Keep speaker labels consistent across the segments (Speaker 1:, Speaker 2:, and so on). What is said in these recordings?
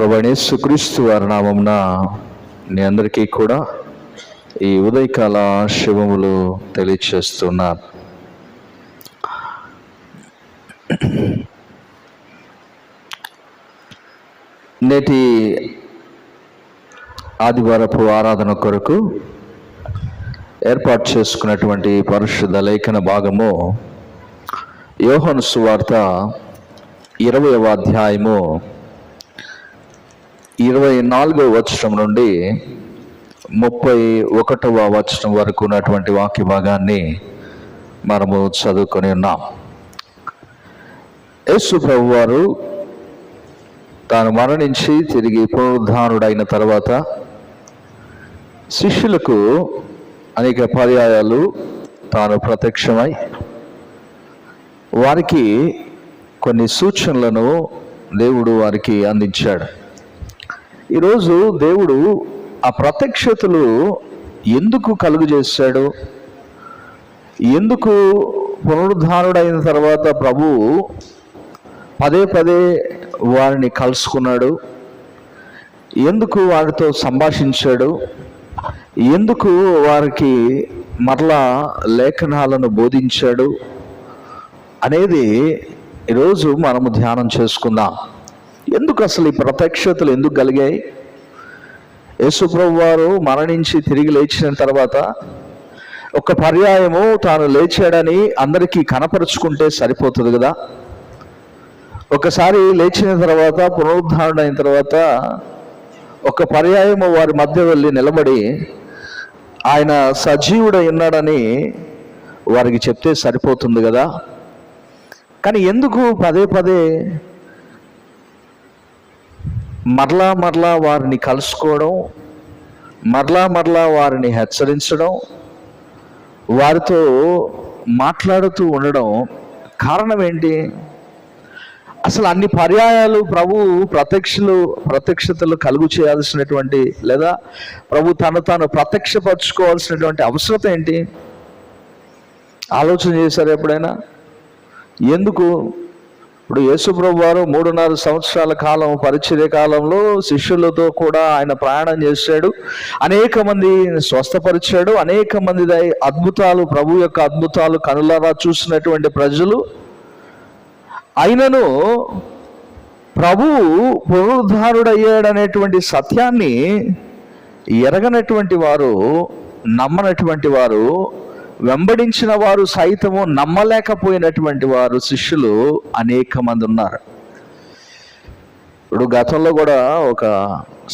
Speaker 1: ప్రభువైన యేసుక్రీస్తు వారి నామమున మీ అందరికీ కూడా ఈ ఉదయకాల శుభములు తెలియచేస్తున్నాను. నేటి ఆదివారపు ఆరాధన కొరకు ఏర్పాటు చేసుకున్నటువంటి పరిశుద్ధ లేఖన భాగము యోహాను సువార్త 20వ అధ్యాయము 24వ వచనం నుండి 31వ వచనం వరకు ఉన్నటువంటి వాక్య భాగాన్ని మనము చదువుకొని ఉన్నాం. యేసు ప్రభువారు తాను మరణించి తిరిగి పునరుద్ధానుడైన తర్వాత శిష్యులకు అనేక పర్యాయాలు తాను ప్రత్యక్షమై వారికి కొన్ని సూచనలను దేవుడు వారికి అందించాడు. ఈరోజు దేవుడు ఆ ప్రత్యక్షతలు ఎందుకు కలుగు చేశాడు, ఎందుకు పునరుద్ధానుడైన తర్వాత ప్రభువు పదే పదే వారిని కలుసుకున్నాడు, ఎందుకు వారితో సంభాషించాడు, ఎందుకు వారికి మరలా లేఖనాలను బోధించాడు అనేది ఈరోజు మనము ధ్యానం చేసుకుందాం. ఎందుకు అసలు ఈ ప్రత్యక్షతలు ఎందుకు కలిగాయి? యేసు ప్రభువారు మరణించి తిరిగి లేచిన తర్వాత ఒక పర్యాయము తాను లేచాడని అందరికీ కనపరుచుకుంటే సరిపోతుంది కదా. ఒకసారి లేచిన తర్వాత పునరుద్ధారణైన తర్వాత ఒక పర్యాయము వారి మధ్య వెళ్ళి నిలబడి ఆయన సజీవుడై ఉన్నాడని వారికి చెప్తే సరిపోతుంది కదా. కానీ ఎందుకు పదే పదే మరలా వారిని కలుసుకోవడం, మరలా వారిని హెచ్చరించడం, వారితో మాట్లాడుతూ ఉండడం కారణం ఏంటి? అసలు అన్ని పర్యాయాలు ప్రభు ప్రత్యక్షతలు కలుగు చేయాల్సినటువంటి లేదా ప్రభు తాను ప్రత్యక్షపరచుకోవాల్సినటువంటి అవసరత ఏంటి? ఆలోచన చేశారు ఎప్పుడైనా? ఎందుకు? ఇప్పుడు యేసుప్రభు వారు 3.5 సంవత్సరాల కాలం పరిచర్య కాలంలో శిష్యులతో కూడా ఆయన ప్రయాణం చేశాడు, అనేక మంది స్వస్థపరిచాడు, అనేక మంది అద్భుతాలు, ప్రభు యొక్క అద్భుతాలు కనులారా చూసినటువంటి ప్రజలు. అయినను ప్రభువు పునరుద్ధారుడయ్యాడనేటువంటి సత్యాన్ని ఎరగనటువంటి వారు, నమ్మనటువంటి వారు, వెంబడించిన వారు సైతము నమ్మలేకపోయినటువంటి వారు శిష్యులు అనేక మంది ఉన్నారు. ఇప్పుడు గతంలో కూడా ఒక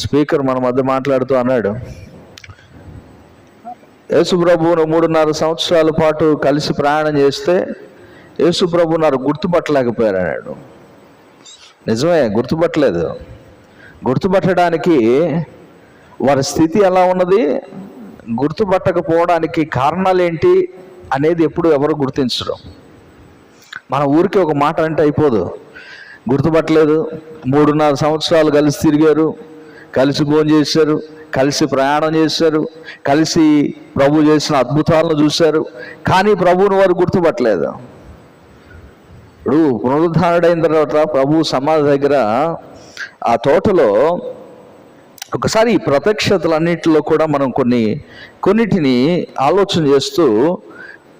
Speaker 1: స్పీకర్ మన మధ్య మాట్లాడుతూ అన్నాడు, యేసుప్రభువును 3.5 సంవత్సరాల పాటు కలిసి ప్రయాణం చేస్తే యేసుప్రభు నాకు గుర్తుపట్టలేకపోయారు అన్నాడు. నిజమే, గుర్తుపట్టలేదు. గుర్తుపట్టడానికి వారి స్థితి ఎలా ఉన్నది, గుర్తుపట్టకపోవడానికి కారణాలు ఏంటి అనేది ఎప్పుడు ఎవరు గుర్తించడం. మన ఊరికి ఒక మాట అంటే అయిపోదు. గుర్తుపట్టలేదు, 3.5 సంవత్సరాలు కలిసి తిరిగారు, కలిసి భోజనం చేశారు, కలిసి ప్రయాణం చేశారు, కలిసి ప్రభు చేసిన అద్భుతాలను చూశారు, కానీ ప్రభువుని వారు గుర్తుపట్టలేదు. ఇప్పుడు పునరుద్ధారుడైన తర్వాత ప్రభు సమాధి దగ్గర ఆ తోటలో ఒకసారి ఈ ప్రత్యక్షతలన్నింటిలో కూడా మనం కొన్నిటిని ఆలోచన చేస్తూ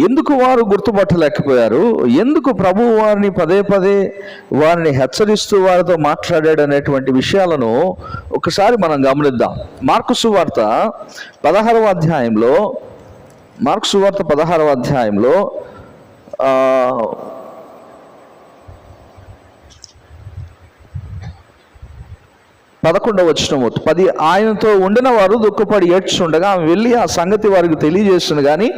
Speaker 1: ఎందుకు వారు గుర్తుపట్టలేకపోయారు, ఎందుకు ప్రభు వారిని పదే పదే వారిని హెచ్చరిస్తూ వారితో మాట్లాడాడు అనేటువంటి విషయాలను ఒకసారి మనం గమనిద్దాం. మార్కు సువార్త 16వ అధ్యాయంలో 11వ వచనము 10, ఆయనతో ఉండిన వారు దుఃఖపడి ఏడ్చుండగా ఆమె వెళ్ళి ఆ సంగతి వారికి తెలియజేస్తుంది, కానీ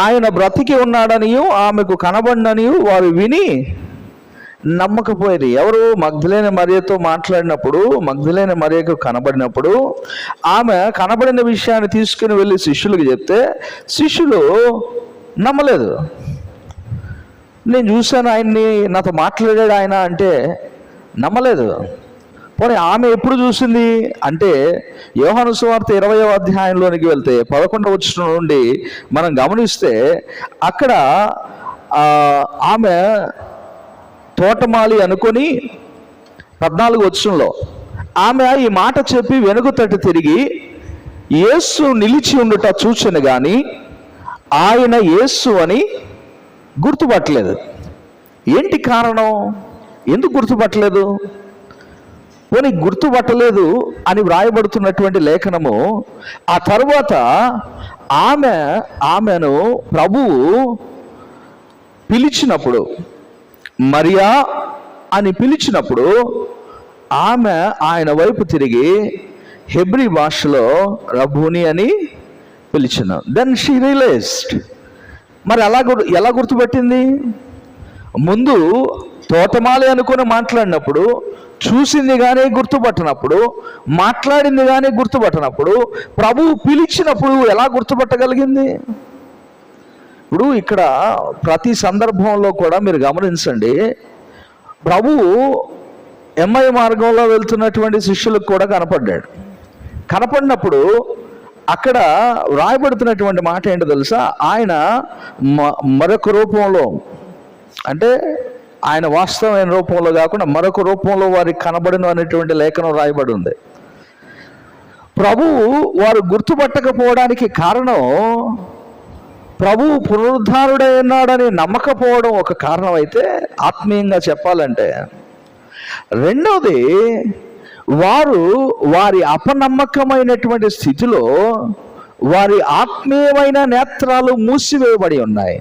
Speaker 1: ఆయన బ్రతికి ఉన్నాడనియు ఆమెకు కనబడిననియు వారు విని నమ్మకపోయారు. ఎవరు? మగ్దలేనే మరియతో మాట్లాడినప్పుడు, మగ్దలేనే మరియకు కనబడినప్పుడు ఆమె కనబడిన విషయాన్ని తీసుకుని వెళ్ళి శిష్యులకు చెప్తే శిష్యులు నమ్మలేదు. నేను చూశాను ఆయన్ని, నాతో మాట్లాడాడు ఆయన అంటే నమ్మలేదు. పోనీ ఆమె ఎప్పుడు చూసింది అంటే యోహాను సువార్త 20వ అధ్యాయంలోనికి వెళ్తే 11వ వచనం నుండి మనం గమనిస్తే అక్కడ ఆమె తోటమాలి అనుకొని 14వ వచనంలో ఆమె ఈ మాట చెప్పి వెనుక తట్టు తిరిగి యేసు నిలిచి ఉండుట చూచెను గాని ఆయన యేసు అని గుర్తుపట్టలేదు. ఏంటి కారణం? ఎందుకు గుర్తుపట్టలేదు? పోనీ గుర్తుపట్టలేదు అని వ్రాయబడుతున్నటువంటి లేఖనము ఆ తరువాత ఆమెను ప్రభువు పిలిచినప్పుడు, మరియా అని పిలిచినప్పుడు ఆమె ఆయన వైపు తిరిగి హెబ్రీ భాషలో రబ్బూని అని పిలిచిన. Then she realised. మరి ఎలా గుర్తుపట్టింది? ముందు తోటమాలి అనుకుని మాట్లాడినప్పుడు, చూసింది కానీ గుర్తుపట్టనప్పుడు, మాట్లాడింది కానీ గుర్తుపట్టనప్పుడు, ప్రభువు పిలిచినప్పుడు ఎలా గుర్తుపట్టగలిగింది? ఇప్పుడు ఇక్కడ ప్రతి సందర్భంలో కూడా మీరు గమనించండి, ప్రభువు ఎమ్మై మార్గంలో వెళ్తున్నటువంటి శిష్యులకు కూడా కనపడ్డాడు. కనపడినప్పుడు అక్కడ వ్రాయబడుతున్నటువంటి మాట ఏంటో తెలుసా? ఆయన మరొక రూపంలో, అంటే ఆయన వాస్తవమైన రూపంలో కాకుండా మరొక రూపంలో వారికి కనబడిన అనేటువంటి లేఖనం రాయబడి ఉంది. ప్రభువు వారు గుర్తుపట్టకపోవడానికి కారణం ప్రభువు పునరుద్ధారుడై ఉన్నాడని నమ్మకపోవడం ఒక కారణం అయితే, ఆత్మీయంగా చెప్పాలంటే, రెండవది వారి అపనమ్మకమైనటువంటి స్థితిలో వారి ఆత్మీయమైన నేత్రాలు మూసివేయబడి ఉన్నాయి.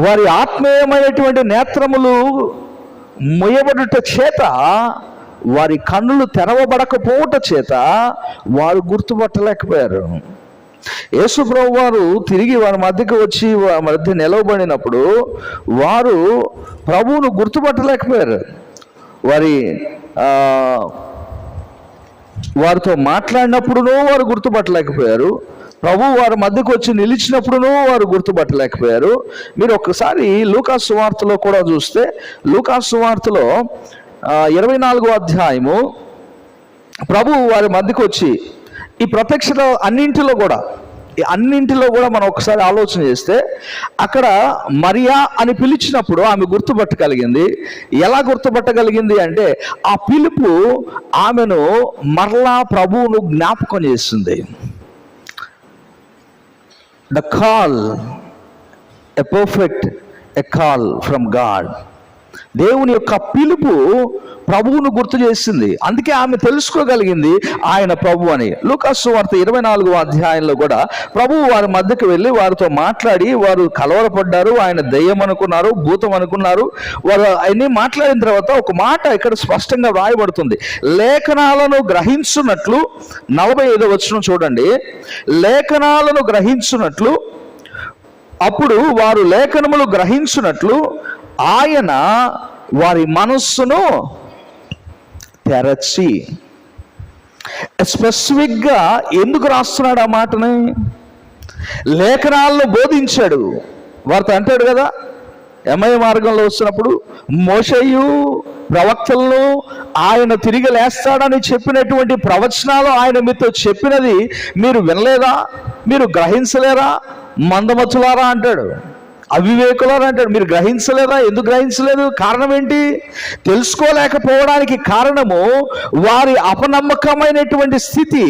Speaker 1: వారి ఆత్మీయమైనటువంటి నేత్రములు ముయ్యబడుట చేత, వారి కన్నులు తెరవబడకపోవట చేత వారు గుర్తుపట్టలేకపోయారు. యేసు ప్రభువు వారు తిరిగి వారి మధ్యకు వచ్చి వారి మధ్య నిలవబడినప్పుడు వారు ప్రభువును గుర్తుపట్టలేకపోయారు. వారితో మాట్లాడినప్పుడునూ వారు గుర్తుపట్టలేకపోయారు. ప్రభువు వారి మధ్యకు వచ్చి నిలిచినప్పుడునూ వారు గుర్తుపట్టలేకపోయారు. మీరు ఒక్కసారి లూకాసు సువార్తలో కూడా చూస్తే, లూకాసు సువార్తలో 24వ అధ్యాయము ప్రభువు వారి మధ్యకు వచ్చి ఈ ప్రత్యక్షత అన్నింటిలో కూడా మనం ఒకసారి ఆలోచన చేస్తే, అక్కడ మరియా అని పిలిచినప్పుడు ఆమె గుర్తుపట్టగలిగింది. ఎలా గుర్తుపట్టగలిగింది అంటే, ఆ పిలుపు ఆమెను మరలా ప్రభువును జ్ఞాపకం చేస్తుంది. The call, a perfect a call from God. దేవుని యొక్క పిలుపు ప్రభువును గుర్తు చేసింది. అందుకే ఆమె తెలుసుకోగలిగింది ఆయన ప్రభు అని. లూకాసు సువార్త 24వ అధ్యాయంలో కూడా ప్రభువు వారి మధ్యకు వెళ్ళి వారితో మాట్లాడి, వారు కలవరపడ్డారు, ఆయన దెయ్యం అనుకున్నారు, భూతం అనుకున్నారు. వారు అన్నీ మాట్లాడిన తర్వాత ఒక మాట ఇక్కడ స్పష్టంగా వ్రాయబడుతుంది. లేఖనాలను గ్రహించున్నట్లు, 45వ వచనం చూడండి, లేఖనాలను గ్రహించున్నట్లు, అప్పుడు వారు లేఖనములు గ్రహించున్నట్లు ఆయన వారి మనస్సును తెరచి. స్పెసిఫిక్గా ఎందుకు రాస్తున్నాడు ఆ మాటని? లేఖనాలను బోధించాడు. వారితో అంటాడు కదా, ఎమ్మై మార్గంలో వస్తున్నప్పుడు, మోషేయు ప్రవక్తలను ఆయన తిరిగి లేస్తాడని చెప్పినటువంటి ప్రవచనాలు ఆయన మీతో చెప్పినది మీరు వినలేదా? మీరు గ్రహించలేరా? మందమతులారా అంటాడు, అవివేకులారా అంటాడు. మీరు గ్రహించలేదా? ఎందుకు గ్రహించలేదు? కారణం ఏంటి? తెలుసుకోలేకపోవడానికి కారణము వారి అపనమ్మకమైనటువంటి స్థితి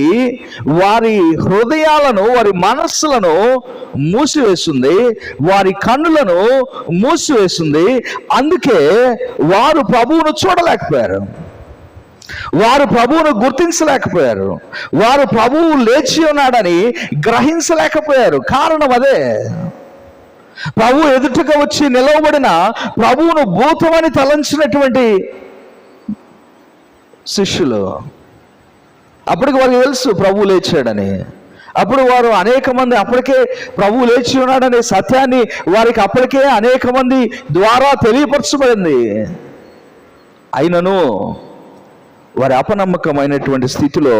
Speaker 1: వారి హృదయాలను, వారి మనస్సులను మూసివేస్తుంది, వారి కన్నులను మూసివేస్తుంది. అందుకే వారు ప్రభువును చూడలేకపోయారు, వారు ప్రభువును గుర్తించలేకపోయారు, వారు ప్రభువు లేచి ఉన్నాడని గ్రహించలేకపోయారు. కారణం అదే. ప్రభు ఎదుటగా వచ్చి నిలవబడిన ప్రభువును భూతమని తలంచినటువంటి శిష్యులు, అప్పటికి వారికి తెలుసు ప్రభు లేచాడని. అప్పుడు వారు అనేక మంది అప్పటికే ప్రభు లేచి ఉన్నాడనే సత్యాన్ని వారికి అప్పటికే అనేక మంది ద్వారా తెలియపరచబడింది. అయినను వారి అపనమ్మకమైనటువంటి స్థితిలో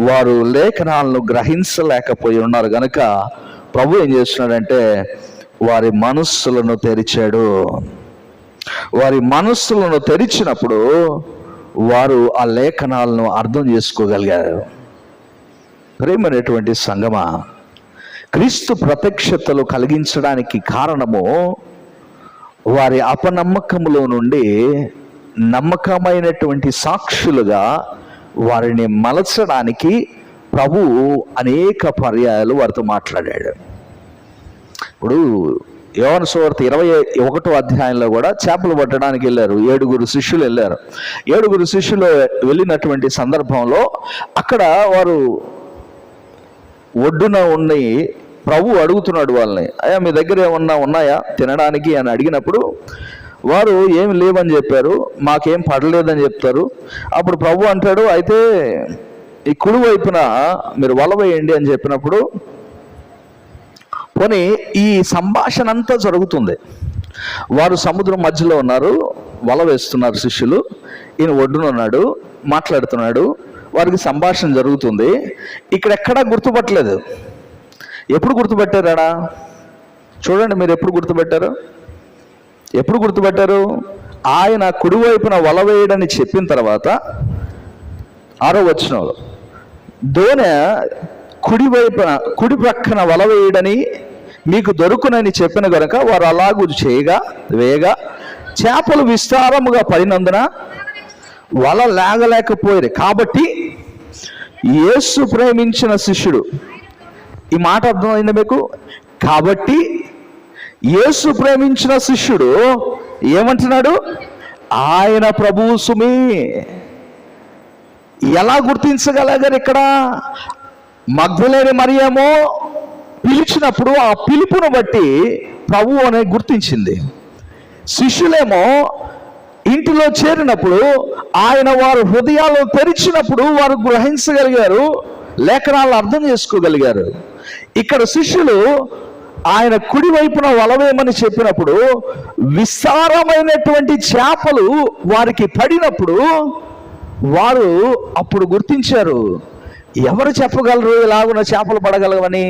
Speaker 1: వారు లేఖనాలను గ్రహించలేకపోయి ఉన్నారు కనుక ప్రభు ఏం చేస్తున్నాడంటే వారి మనస్సులను తెరిచాడు. వారి మనస్సులను తెరిచినప్పుడు వారు ఆ లేఖనాలను అర్థం చేసుకోగలిగారు. ప్రేమైనటువంటి సంగమా, క్రీస్తు ప్రత్యక్షతలు కలిగించడానికి కారణము వారి అపనమ్మకములో నుండి నమ్మకమైనటువంటి సాక్షులుగా వారిని మలచడానికి ప్రభువు అనేక పర్యాయాలు వారితో మాట్లాడాడు. ఇప్పుడు యోహాను సువార్త 21వ అధ్యాయంలో కూడా చేపలు పట్టడానికి వెళ్ళారు. 7 శిష్యులు వెళ్ళారు. 7 శిష్యులు వెళ్ళినటువంటి సందర్భంలో అక్కడ వారు ఒడ్డున ఉండి ప్రభు అడుగుతున్నాడు వాళ్ళని, అయ్యా మీ దగ్గర ఏమన్నా ఉన్నాయా తినడానికి అని అడిగినప్పుడు వారు ఏమి లేవని చెప్పారు, మాకేం పడలేదని చెప్తారు. అప్పుడు ప్రభు అంటాడు, అయితే ఈ కుడి వైపున మీరు వల వేయండి అని చెప్పినప్పుడు, పోనీ ఈ సంభాషణ అంతా జరుగుతుంది. వారు సముద్రం మధ్యలో ఉన్నారు, వల వేస్తున్నారు శిష్యులు, ఈయన ఒడ్డున ఉన్నాడు, మాట్లాడుతున్నాడు, వారికి సంభాషణ జరుగుతుంది. ఇక్కడెక్కడా గుర్తుపట్టలేదు. ఎప్పుడు గుర్తుపెట్టారా? చూడండి, మీరు ఎప్పుడు గుర్తుపెట్టారు? ఆయన కుడివైపున వల వేయడని చెప్పిన తర్వాత 6వ వచనంలో దోనె కుడి ప్రక్కన వల వేయడని మీకు దొరుకునని చెప్పిన గనుక వారు అలాగూ వేయగా చేపలు విస్తారముగా పడినందున వల లాగలేకపోయారు. కాబట్టి యేసు ప్రేమించిన శిష్యుడు, ఈ మాట అర్థమైంది మీకు? కాబట్టి యేసు ప్రేమించిన శిష్యుడు ఏమంటున్నాడు? ఆయన ప్రభువు సుమి. ఎలా గుర్తించగలిగారు? ఇక్కడ మగ్దలేని మరియేమో పిలిచినప్పుడు ఆ పిలుపును బట్టి ప్రభువు అనే గుర్తించింది. శిష్యులేమో ఇంటిలో చేరినప్పుడు ఆయన వారు హృదయాలు తెరిచినప్పుడు వారు గ్రహించగలిగారు, లేఖనాలను అర్థం చేసుకోగలిగారు. ఇక్కడ శిష్యులు ఆయన కుడివైపున వలవేయమని చెప్పినప్పుడు విస్తారమైనటువంటి చేపలు వారికి పడినప్పుడు వారు అప్పుడు గుర్తించారు. ఎవరు చెప్పగలరు ఇలాగున్న చేపలు పడగలవని?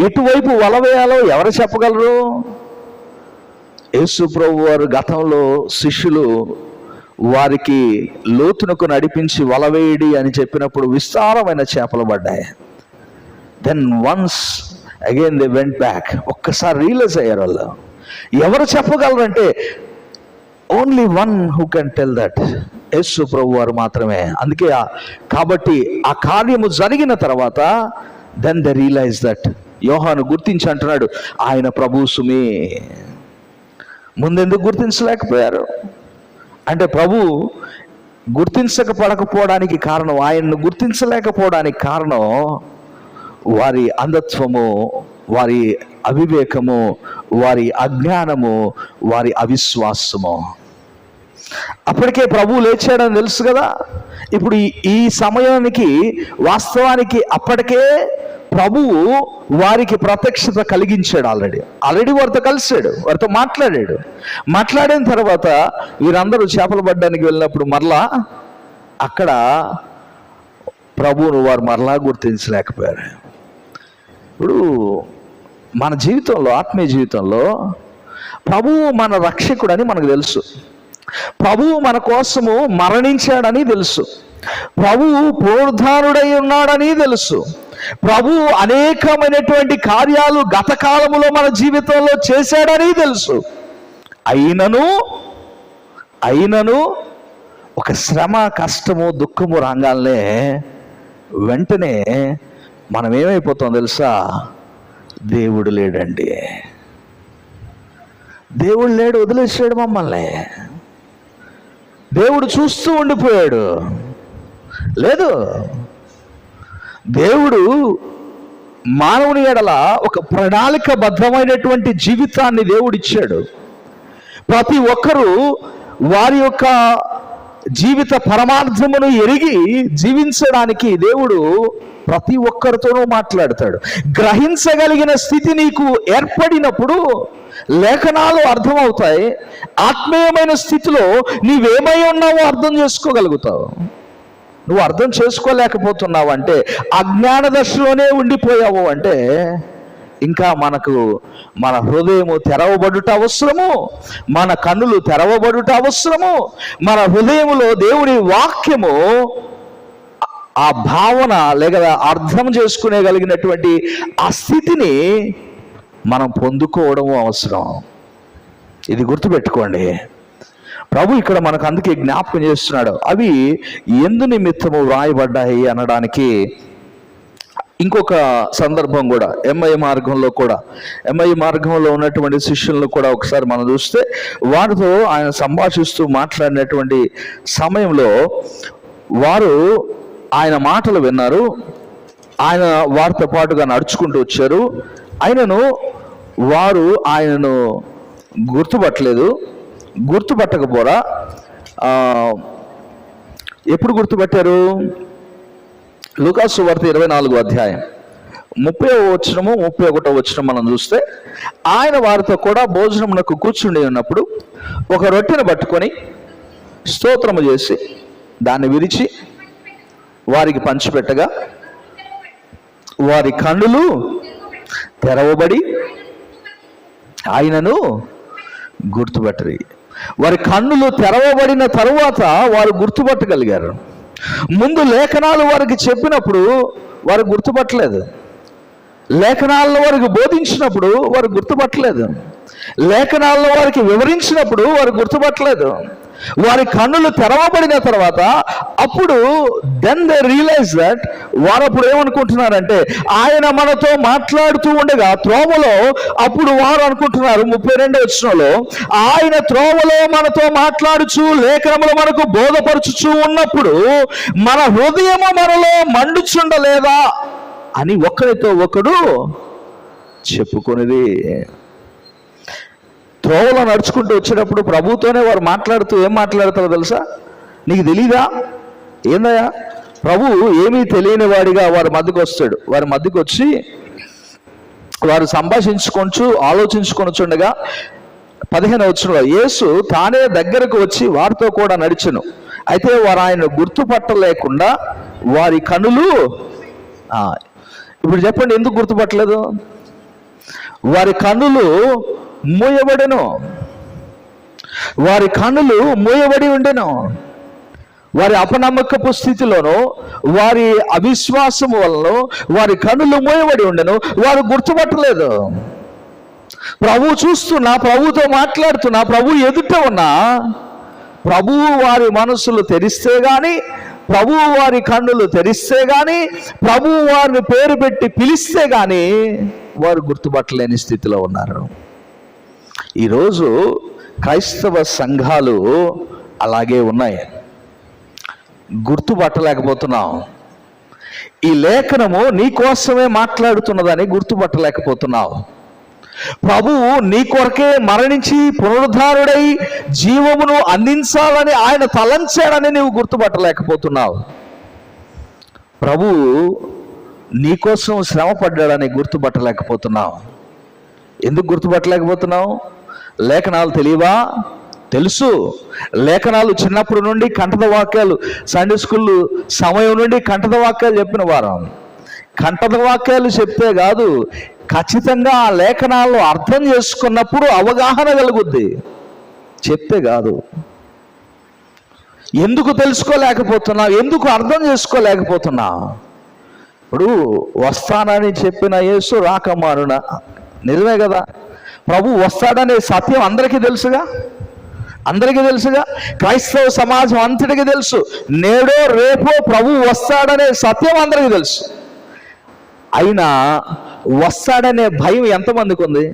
Speaker 1: ఎటువైపు వల వేయాలో ఎవరు చెప్పగలరు? యేసు ప్రభు వారు గతంలో శిష్యులు వారికి లోతునకు నడిపించి వలవేయడి అని చెప్పినప్పుడు విస్తారమైన చేపలు పడ్డాయి. Then once again they went back. ఒక్కసారి రియలైజ్ అయ్యారు వాళ్ళు. ఎవరు చెప్పగలరంటే only one who can tell that, Yesu ప్రభు వారు మాత్రమే. అందుకే కాబట్టి ఆ కార్యము జరిగిన తర్వాత దెన్ దే రియలైజ్ దట్. యోహాను గుర్తించి అంటున్నాడు, ఆయన ప్రభు సుమి. ముందెందుకు గుర్తించలేకపోయారు అంటే ప్రభు గుర్తించకపోవడానికి కారణం, ఆయన్ను గుర్తించలేకపోవడానికి కారణం వారి అంధత్వము, వారి అవివేకము, వారి అజ్ఞానము, వారి అవిశ్వాసము. అప్పటికే ప్రభువు లేచాడని తెలుసు కదా. ఇప్పుడు ఈ సమయానికి వాస్తవానికి అప్పటికే ప్రభువు వారికి ప్రత్యక్షత కలిగించాడు. ఆల్రెడీ వారితో కలిసాడు, వారితో మాట్లాడిన తర్వాత వీరందరూ చేపలు పడ్డానికి వెళ్ళినప్పుడు మరలా అక్కడ ప్రభువును వారు మరలా గుర్తించలేకపోయారు. ఇప్పుడు మన జీవితంలో, ఆత్మీయ జీవితంలో ప్రభువు మన రక్షకుడని మనకు తెలుసు, ప్రభువు మన కోసము మరణించాడని తెలుసు, ప్రభువు పునరుద్ధానుడై ఉన్నాడని తెలుసు, ప్రభువు అనేకమైనటువంటి కార్యాలు గత కాలములో మన జీవితంలో చేశాడని తెలుసు. అయినను ఒక శ్రమ, కష్టము, దుఃఖము రాగానే వెంటనే మనం ఏమైపోతాం తెలుసా? దేవుడు లేడండి, దేవుడు లేడు, వదిలేసాడు మమ్మల్ని, దేవుడు చూస్తూ ఉండిపోయాడు. లేదు, దేవుడు మానవుని ఎడల ఒక ప్రణాళికబద్ధమైనటువంటి జీవితాన్ని దేవుడు ఇచ్చాడు. ప్రతి ఒక్కరూ వారి యొక్క జీవిత పరమార్థమును ఎరిగి జీవించడానికి దేవుడు ప్రతి ఒక్కరితోనూ మాట్లాడతాడు. గ్రహించగలిగిన స్థితి నీకు ఏర్పడినప్పుడు లేఖనాలు అర్థమవుతాయి. ఆత్మీయమైన స్థితిలో నీవేమై ఉన్నావో అర్థం చేసుకోగలుగుతావు. నువ్వు అర్థం చేసుకోలేకపోతున్నావు అంటే, అజ్ఞాన దశలోనే ఉండిపోయావు అంటే, ఇంకా మన హృదయము తెరవబడుట అవసరము, మన కన్నులు తెరవబడుట అవసరము. మన హృదయములో దేవుని వాక్యము ఆ భావన లేక అర్థం చేసుకునేగలిగినటువంటి ఆ స్థితిని మనం పొందుకోవడము అవసరం. ఇది గుర్తుపెట్టుకోండి. ప్రభు ఇక్కడ మనకు అందుకే జ్ఞాపకం చేస్తున్నాడు. అవి ఎందు నిమిత్తము వ్రాయబడ్డాయి అనడానికి ఇంకొక సందర్భం కూడా ఎంఐ మార్గంలో ఉన్నటువంటి శిష్యులను కూడా ఒకసారి మనం చూస్తే, వారితో ఆయన సంభాషిస్తూ మాట్లాడినటువంటి సమయంలో వారు ఆయన మాటలు విన్నారు, ఆయన వారితో పాటుగా నడుచుకుంటూ వచ్చారు. వారు ఆయనను గుర్తుపట్టకపోరా. ఎప్పుడు గుర్తుపట్టారు? లూకాసు సువార్త 24వ అధ్యాయం 30వ వచనము 31వ వచనం మనం చూస్తే, ఆయన వారితో కూడా భోజనమునకు కూర్చుండి ఉన్నప్పుడు ఒక రొట్టెను పట్టుకొని స్తోత్రము చేసి దాన్ని విరిచి వారికి పంచిపెట్టగా వారి కన్నులు తెరవబడి ఆయనను గుర్తుపట్టరు. వారి కన్నులు తెరవబడిన తరువాత వారు గుర్తుపట్టగలిగారు. ముందు లేఖనాలు వారికి చెప్పినప్పుడు వారు గుర్తుపట్టలేదు, లేఖనాలను వారికి బోధించినప్పుడు వారు గుర్తుపట్టలేదు, లేఖనాలను వారికి వివరించినప్పుడు వారు గుర్తుపట్టలేదు. వారి కన్నులు తెరవబడిన తర్వాత అప్పుడు దెన్ దే రియలైజ్ దట్, వారు అప్పుడు ఏమనుకుంటున్నారంటే, ఆయన మనతో మాట్లాడుతూ ఉండగా త్రోవలో, అప్పుడు వారు అనుకుంటున్నారు 32వ వచనంలో, ఆయన త్రోవలో మనతో మాట్లాడుచు లేఖనములు మనకు బోధపరచుచూ ఉన్నప్పుడు మన హృదయము మనలో మండుచుండలేదా అని ఒకరితో ఒకడు చెప్పుకొనిది. త్రోవలో నడుచుకుంటూ వచ్చేటప్పుడు ప్రభుతోనే వారు మాట్లాడుతూ ఏం మాట్లాడతారో తెలుసా? నీకు తెలీదా? ఏందయ్యా, ప్రభు ఏమీ తెలియని వాడిగా వారి మధ్యకు వస్తాడు. వారి మధ్యకు వచ్చి వారు ఆలోచించుకొనుచుండగా 15వ వచనంలో, యేసు తానే దగ్గరకు వచ్చి వారితో కూడా నడిచెను. అయితే వారు ఆయన గుర్తుపట్టలేకుండా వారి కనులు, ఇప్పుడు చెప్పండి ఎందుకు గుర్తుపట్టలేదు? వారి కన్నులు మూయబడెను, వారి కన్నులు మూయబడి ఉండెను. వారి అపనమ్మకపు స్థితిలోనూ వారి అవిశ్వాసము వలన వారి కన్నులు మూయబడి ఉండెను. వారు గుర్తుపట్టలేదు. ప్రభు చూస్తున్నా, ప్రభుతో మాట్లాడుతున్నా, ప్రభు ఎదుట ఉన్నా, ప్రభువు వారి మనసులు తెరిస్తే గాని, ప్రభువు వారి కన్నులు తెరిస్తే గాని, ప్రభువు వారిని పేరు పెట్టి పిలిస్తే గాని వారు గుర్తుపట్టలేని స్థితిలో ఉన్నారు. ఈరోజు క్రైస్తవ సంఘాలు అలాగే ఉన్నాయి. గుర్తుపట్టలేకపోతున్నాం. ఈ లేఖనము నీ కోసమే మాట్లాడుతున్నదని గుర్తుపట్టలేకపోతున్నావు. ప్రభువు నీ కొరకే మరణించి పునరుద్ధారుడై జీవమును అందించాలని ఆయన తలంచాడని నీవు గుర్తుపట్టలేకపోతున్నావు. ప్రభువు నీకోసం శ్రమ పడ్డాడని గుర్తుపట్టలేకపోతున్నావు. ఎందుకు గుర్తుపట్టలేకపోతున్నావు? లేఖనాలు తెలియవా? తెలుసు. లేఖనాలు చిన్నప్పటి నుండి కంఠద వాక్యాలు, సండే స్కూల్ సమయం నుండి కంఠద వాక్యాలు చెప్పిన వారం. కంఠద వాక్యాలు చెప్తే కాదు, ఖచ్చితంగా ఆ లేఖనాలను అర్థం చేసుకున్నప్పుడు అవగాహన కలుగుద్ది, చెప్తే కాదు. ఎందుకు తెలుసుకోలేకపోతున్నావు? ఎందుకు అర్థం చేసుకోలేకపోతున్నా? ఇప్పుడు వస్తానని చెప్పిన యేసు రాకమారున, నిజమే కదా? ప్రభు వస్తాడనే సత్యం అందరికీ తెలుసుగా, క్రైస్తవ సమాజం అంతటికి తెలుసు. నేడో రేపో ప్రభు వస్తాడనే సత్యం అందరికీ తెలుసు. అయినా వస్తాడనే భయం ఎంతమందికి ఉంది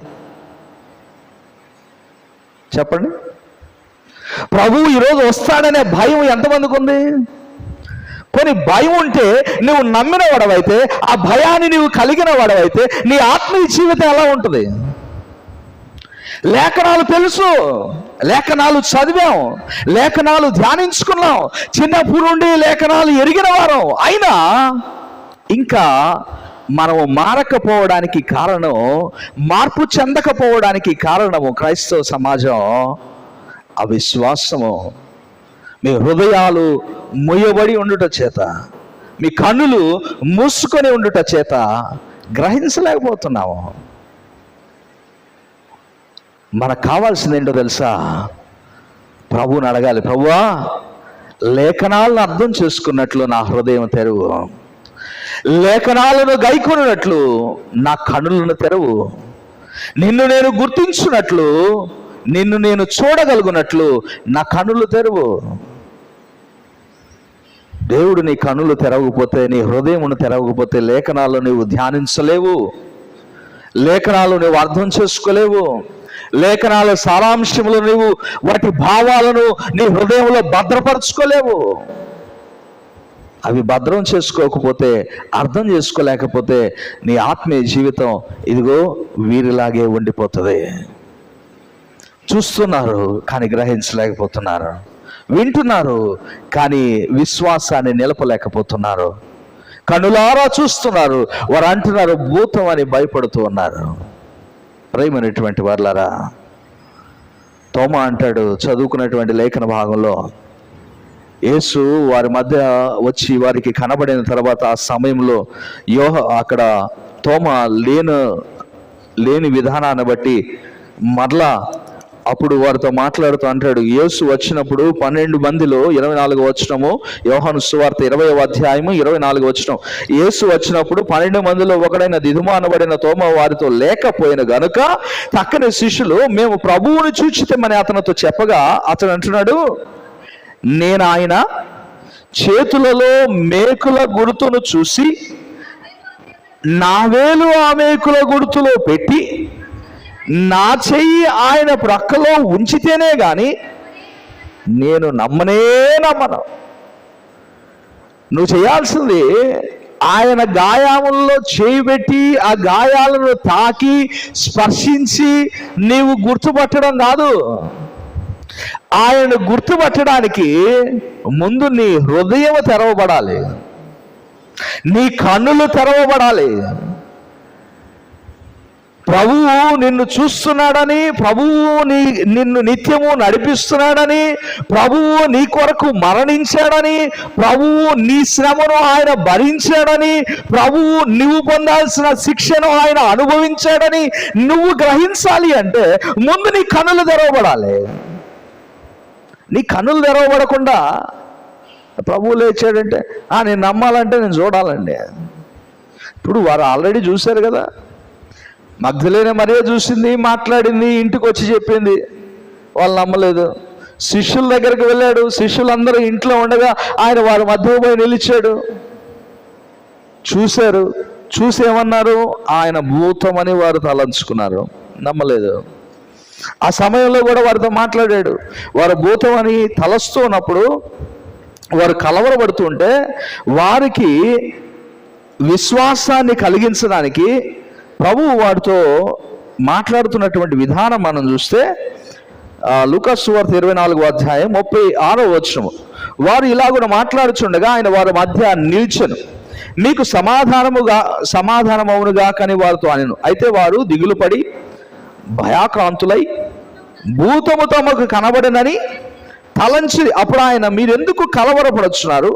Speaker 1: చెప్పండి? ప్రభు ఈరోజు వస్తాడనే భయం ఎంతమందికి ఉంది? కొన్ని భయం ఉంటే నువ్వు నమ్మిన వాడవైతే, ఆ భయాన్ని నువ్వు కలిగిన వాడవైతే నీ ఆత్మీయ జీవితం ఎలా ఉంటుంది? లేఖనాలు తెలుసు, లేఖనాలు చదివాం, లేఖనాలు ధ్యానించుకున్నాం, చిన్నప్పుడు నుండి లేఖనాలు ఎరిగిన వారం. అయినా ఇంకా మనము మారకపోవడానికి కారణం, మార్పు చెందకపోవడానికి కారణము క్రైస్తవ సమాజం అవిశ్వాసము. మీ హృదయాలు మూయబడి ఉండుట చేత, మీ కన్నులు మూసుకొని ఉండుట చేత గ్రహించలేకపోతున్నాము. మనకు కావాల్సింది ఏంటో తెలుసా? ప్రభువుని అడగాలి. ప్రభువా, లేఖనాలను అర్థం చేసుకున్నట్లు నా హృదయం తెరువు, లేఖనాలను గైకొనున్నట్లు నా కన్నులను తెరవు, నిన్ను నేను గుర్తించున్నట్లు నిన్ను నేను చూడగలుగునట్లు నా కన్నులు తెరువు. దేవుడు నీ కన్నులు తెరవకపోతే, నీ హృదయమును తెరవకపోతే లేఖనాలు నీవు ధ్యానించలేవు, లేఖనాలు నువ్వు అర్థం చేసుకోలేవు, లేఖనాల సారాంశములు నీవు వాటి భావాలను నీ హృదయంలో భద్రపరచుకోలేవు. అవి భద్రం చేసుకోకపోతే, అర్థం చేసుకోలేకపోతే నీ ఆత్మీయ జీవితం ఇదిగో వీరిలాగే ఉండిపోతుంది. చూస్తున్నారు కానీ గ్రహించలేకపోతున్నారు, వింటున్నారు కానీ విశ్వాసాన్ని నిలపలేకపోతున్నారు. కనులారా చూస్తున్నారు, వారు అంటున్నారు భూతం అని భయపడుతూ ఉన్నారు. ప్రియమైనటువంటి వారలారా, తోమా అంటాడు చదువుకున్నటువంటి లేఖన భాగంలో, యేసు వారి మధ్య వచ్చి వారికి కనబడిన తర్వాత ఆ సమయంలో అక్కడ తోమా లేని విధానాన్ని బట్టి మరలా అప్పుడు వారితో మాట్లాడుతూ అంటాడు, యేసు వచ్చినప్పుడు 12 మందిలో 24వ వచనము, యోహాను సువార్త 20వ అధ్యాయము 24వ వచనం. యేసు వచ్చినప్పుడు 12 మందిలో ఒకడైన దిదుమ అనబడిన తోమా వారితో లేకపోయిన గనుక తక్కని శిష్యులు మేము ప్రభువుని చూచితమని అతనితో చెప్పగా అతను అంటున్నాడు, నేను ఆయన చేతులలో మేకుల గుర్తును చూసి నా వేలు ఆ మేకుల గుర్తులో పెట్టి నా చెయ్యి ఆయన ప్రక్కలో ఉంచితేనే గాని నేను నమ్మను. నువ్వు చేయాల్సింది ఆయన గాయముల్లో చేయి పెట్టి ఆ గాయాలను తాకి స్పర్శించి నీవు గుర్తుపట్టడం కాదు. ఆయన గుర్తుపట్టడానికి ముందు నీ హృదయం తెరవబడాలి, నీ కన్నులు తెరవబడాలి. ప్రభువు నిన్ను చూస్తున్నాడని, ప్రభువు నిన్ను నిత్యము నడిపిస్తున్నాడని, ప్రభువు నీ కొరకు మరణించాడని, ప్రభువు నీ శ్రమను ఆయన భరించాడని, ప్రభువు నువ్వు పొందాల్సిన శిక్షను ఆయన అనుభవించాడని నువ్వు గ్రహించాలి అంటే ముందు నీ కన్నులు తెరవబడాలి. నీ కన్నులు తెరవబడకుండా ప్రభువు లేచాడంటే నేను నమ్మాలంటే నేను చూడాలండి. ఇప్పుడు వారు ఆల్రెడీ చూశారు కదా, మగ్దలేనే మరియ చూసింది, మాట్లాడింది, ఇంటికి వచ్చి చెప్పింది, వాళ్ళు నమ్మలేదు. శిష్యుల దగ్గరికి వెళ్ళాడు, శిష్యులందరూ ఇంట్లో ఉండగా ఆయన వారి మధ్య పోయి నిలిచాడు. చూశారు, చూసేమన్నారు, ఆయన భూతమని వారు తలంచుకున్నారు, నమ్మలేదు. ఆ సమయంలో కూడా వారితో మాట్లాడాడు. వారు భూతమని తలస్తూ ఉన్నప్పుడు వారు కలవరపడుతుంటే వారికి విశ్వాసాన్ని కలిగించడానికి ప్రభువు వారితో మాట్లాడుతున్నటువంటి విధానం మనం చూస్తే లూకాసు సువార్త 24వ అధ్యాయం 36వ వచనము. వారు ఇలాగున మాట్లాడుచుండగా ఆయన వారి మధ్య నిల్చెను, మీకు సమాధానమవునుగా కని వారితో అనెను. అయితే వారు దిగులు పడి భయాక్రాంతులై భూతము తమకు కనబడనని తలంచి, అప్పుడు ఆయన మీరెందుకు కలవరపడుచున్నారు,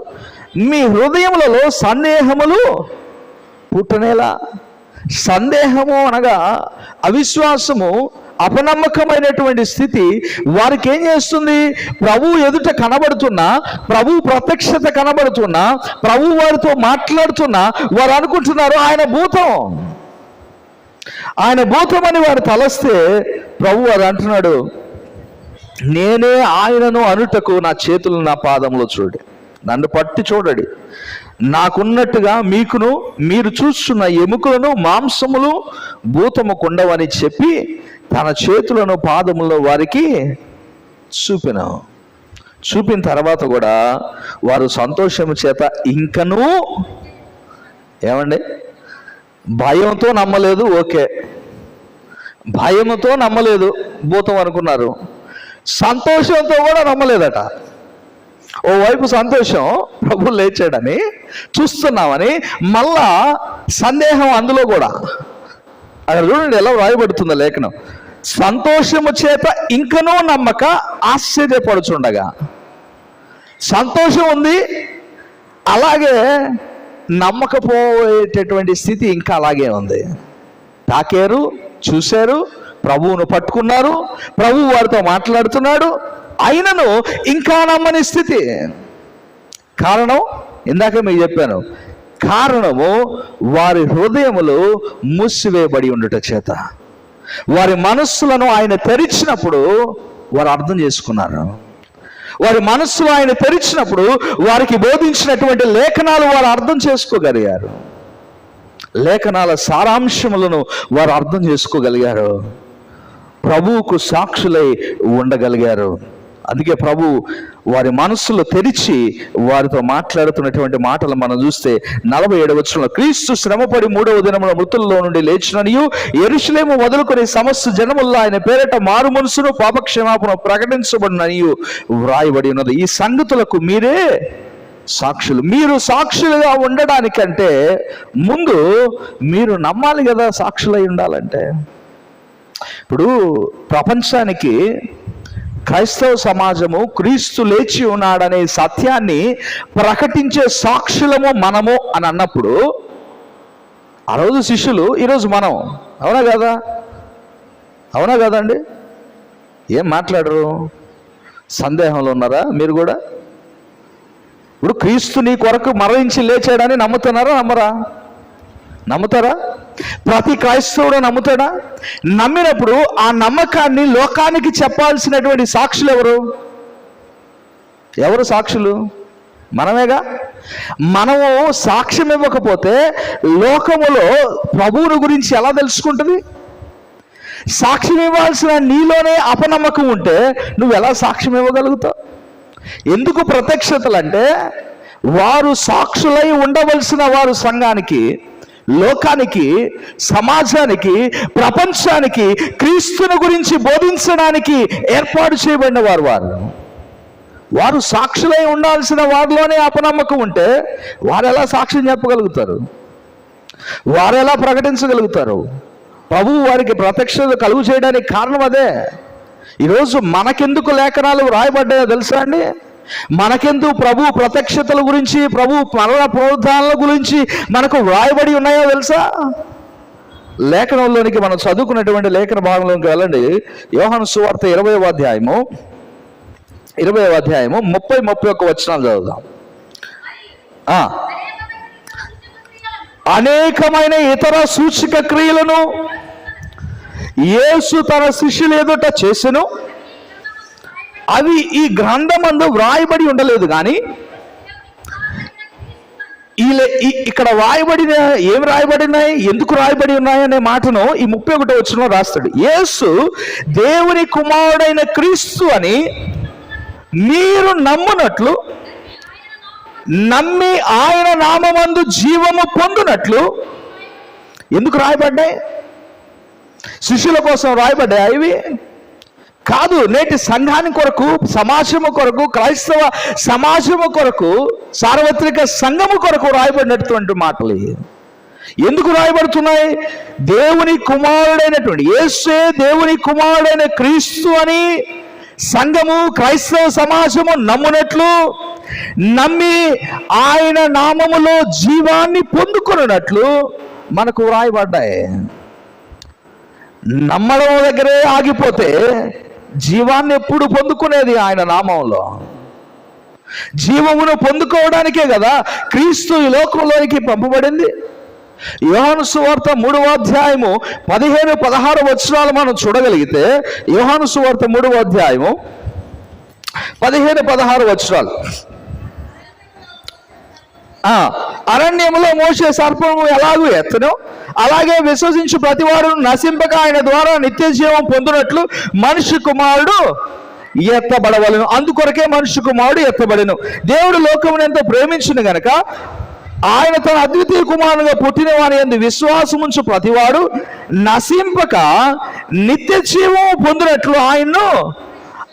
Speaker 1: మీ హృదయములలో సందేహములు పుట్టనేలా. సందేహము అనగా అవిశ్వాసము, అపనమ్మకమైనటువంటి స్థితి వారికి ఏం చేస్తుంది? ప్రభు ఎదుట కనబడుతున్నా, ప్రభు ప్రత్యక్షత కనబడుతున్నా, ప్రభు వారితో మాట్లాడుతున్నా వారు అనుకుంటున్నారు ఆయన భూతం, ఆయన భూతం అని వారు తలస్తే ప్రభు వారు అంటున్నాడు, నేనే ఆయనను అనుటకు నా చేతులు నా పాదములో చూడండి, నన్ను పట్టి చూడండి, నాకున్నట్టుగా మీకును మీరు చూస్తున్న ఎముకలను మాంసములు భూతము కొండవని చెప్పి తన చేతులను పాదములో వారికి చూపిన తర్వాత కూడా వారు సంతోషము చేత ఇంకనూ ఏమండి భయంతో నమ్మలేదు. ఓకే, భయంతో నమ్మలేదు, భూతం అనుకున్నారు. సంతోషంతో కూడా నమ్మలేదట. ఓవైపు సంతోషం, ప్రభు లేచాడని చూస్తున్నామని, మళ్ళా సందేహం అందులో కూడా. అక్కడ చూడండి ఎలా వ్రాయబడుతుందో లేఖనం, సంతోషము చేత ఇంకనూ నమ్మక ఆశ్చర్యపడుచుండగా. సంతోషం ఉంది, అలాగే నమ్మకపోయేటటువంటి స్థితి ఇంకా అలాగే ఉంది. తాకారు, చూశారు, ప్రభువును పట్టుకున్నారు, ప్రభువు వారితో మాట్లాడుతున్నాడు, అయినను ఇంకా నమ్మని స్థితి. కారణం ఇందాక మీకు చెప్పాను, కారణము వారి హృదయములు మూసివేయబడి ఉండుట చేత. వారి మనస్సులను ఆయన తెరిచినప్పుడు వారు అర్థం చేసుకున్నారు. వారి మనస్సులో ఆయన తెరిచినప్పుడు వారికి బోధించినటువంటి లేఖనాలు వారు అర్థం చేసుకోగలిగారు. లేఖనాల సారాంశములను వారు అర్థం చేసుకోగలిగారు. ప్రభువుకు సాక్షులై ఉండగలిగారు. అందుకే ప్రభు వారి మనస్సులో తెరిచి వారితో మాట్లాడుతున్నటువంటి మాటలు మనం చూస్తే 47వ వచనంలో, క్రీస్తు శ్రమపడి 3వ దినమున మృతుల్లో నుండి లేచిననియు యెరూషలేము మొదలుకొని సమస్త జనముల్లో ఆయన పేరిట మారు మనసును పాపక్షమాపణ ప్రకటించబడిననియు వ్రాయబడి ఉన్నది. ఈ సంగతులకు మీరే సాక్షులు. మీరు సాక్షులుగా ఉండడానికంటే ముందు మీరు నమ్మాలి కదా సాక్షులై ఉండాలంటే. ఇప్పుడు ప్రపంచానికి క్రైస్తవ సమాజము క్రీస్తు లేచి ఉన్నాడనే సత్యాన్ని ప్రకటించే సాక్షులము మనము అని అన్నప్పుడు, ఆ రోజు శిష్యులు, ఈరోజు మనం. అవునా కదా? అవునా కదండి? ఏం మాట్లాడరు? సందేహంలో ఉన్నారా మీరు కూడా? ఇప్పుడు క్రీస్తు నీ కొరకు మరణించి లేచాడని నమ్ముతున్నారా? నమ్ముతారా? ప్రతి క్రైస్తవుడు నమ్ముతాడా? నమ్మినప్పుడు ఆ నమ్మకాన్ని లోకానికి చెప్పాల్సినటువంటి సాక్షులు ఎవరు సాక్షులు? మనమేగా. మనము సాక్ష్యం ఇవ్వకపోతే లోకములో ప్రభువుని గురించి ఎలా తెలుసుకుంటుంది? సాక్ష్యం ఇవ్వాల్సిన నీలోనే అపనమ్మకం ఉంటే నువ్వు ఎలా సాక్ష్యం ఇవ్వగలుగుతావు? ఎందుకు ప్రత్యక్షతలు అంటే, వారు సాక్షులై ఉండవలసిన వారు సంఘానికి, లోకానికి, సమాజానికి, ప్రపంచానికి క్రీస్తుని గురించి బోధించడానికి ఏర్పాటు చేయబడిన వారు సాక్షులై ఉండాల్సిన వారిలోనే అపనమ్మకం ఉంటే వారు ఎలా సాక్ష్యం చెప్పగలుగుతారు? వారు ఎలా ప్రకటించగలుగుతారు? ప్రభువు వారికి ప్రత్యక్షత కలుగు చేయడానికి కారణం అదే. ఈరోజు మనకెందుకు లేఖనాలు రాయబడ్డాయో తెలుసా అండి? మనకెందుకు ప్రభు ప్రత్యక్షతల గురించి, ప్రభు మరణ పునరుద్ధానాల గురించి మనకు వ్రాయబడి ఉన్నాయో తెలుసా? లేఖనంలోనికి మనం చదువుకున్నటువంటి లేఖన భాగంలోకి వెళ్ళండి. యోహాను సువార్త 20వ అధ్యాయము 30-31 వచనాలు చదువుదాం. అనేకమైన ఇతర సూచక క్రియలను యేసు తన శిష్యుల ఎదుట చేసెను. అవి ఈ గ్రంథమందు వ్రాయబడి ఉండలేదు, కానీ ఇక్కడ రాయబడిన ఏం రాయబడినాయి, ఎందుకు రాయబడి ఉన్నాయి అనే మాటను ఈ 31వ వచనంలో రాస్తాడు. యేసు దేవుని కుమారుడైన క్రీస్తు అని మీరు నమ్మునట్లు, నమ్మి ఆయన నామమందు జీవము పొందునట్లు. ఎందుకు రాయబడ్డాయి? శిష్యుల కోసం రాయబడ్డాయి ఇవి కాదు. నేటి సంఘాని కొరకు, సమాజము కొరకు, క్రైస్తవ సమాజము కొరకు, సార్వత్రిక సంఘము కొరకు రాయబడినటువంటి మాటలు. ఎందుకు రాయబడుతున్నాయి? దేవుని కుమారుడైనటువంటి యేసే దేవుని కుమారుడైన క్రీస్తు అని సంఘము, క్రైస్తవ సమాజము నమ్మునట్లు, నమ్మి ఆయన నామములో జీవాన్ని పొందుకున్నట్లు మనకు రాయబడ్డాయి. నమ్మడం దగ్గరే ఆగిపోతే జీవాన్ని ఎప్పుడు పొందుకునేది? ఆయన నామంలో జీవమును పొందుకోవడానికే కదా క్రీస్తు ఈ లోకంలోనికి పంపబడింది. యోహాను సువార్త 3వ అధ్యాయము 15-16 వచనాలు మనం చూడగలిగితే, యోహాను సువార్త 3వ అధ్యాయము 15-16 వచనాలు. అరణ్యములో మోసే సర్పము ఎలాగూ ఎత్తను, అలాగే విశ్వసించు ప్రతివాడు నశింపక ఆయన ద్వారా నిత్య జీవం పొందినట్లు మనిషి కుమారుడు ఎత్తబడవలను. అందుకొరకే మనిషి కుమారుడు ఎత్తబడెను. దేవుడు లోకమును ఎంతో ప్రేమించును గనక ఆయన తన అద్వితీయ కుమారునిగా పుట్టిన వాని యందు విశ్వాసముంచు ప్రతివాడు నశింపక నిత్య జీవం పొందినట్లు ఆయన్ను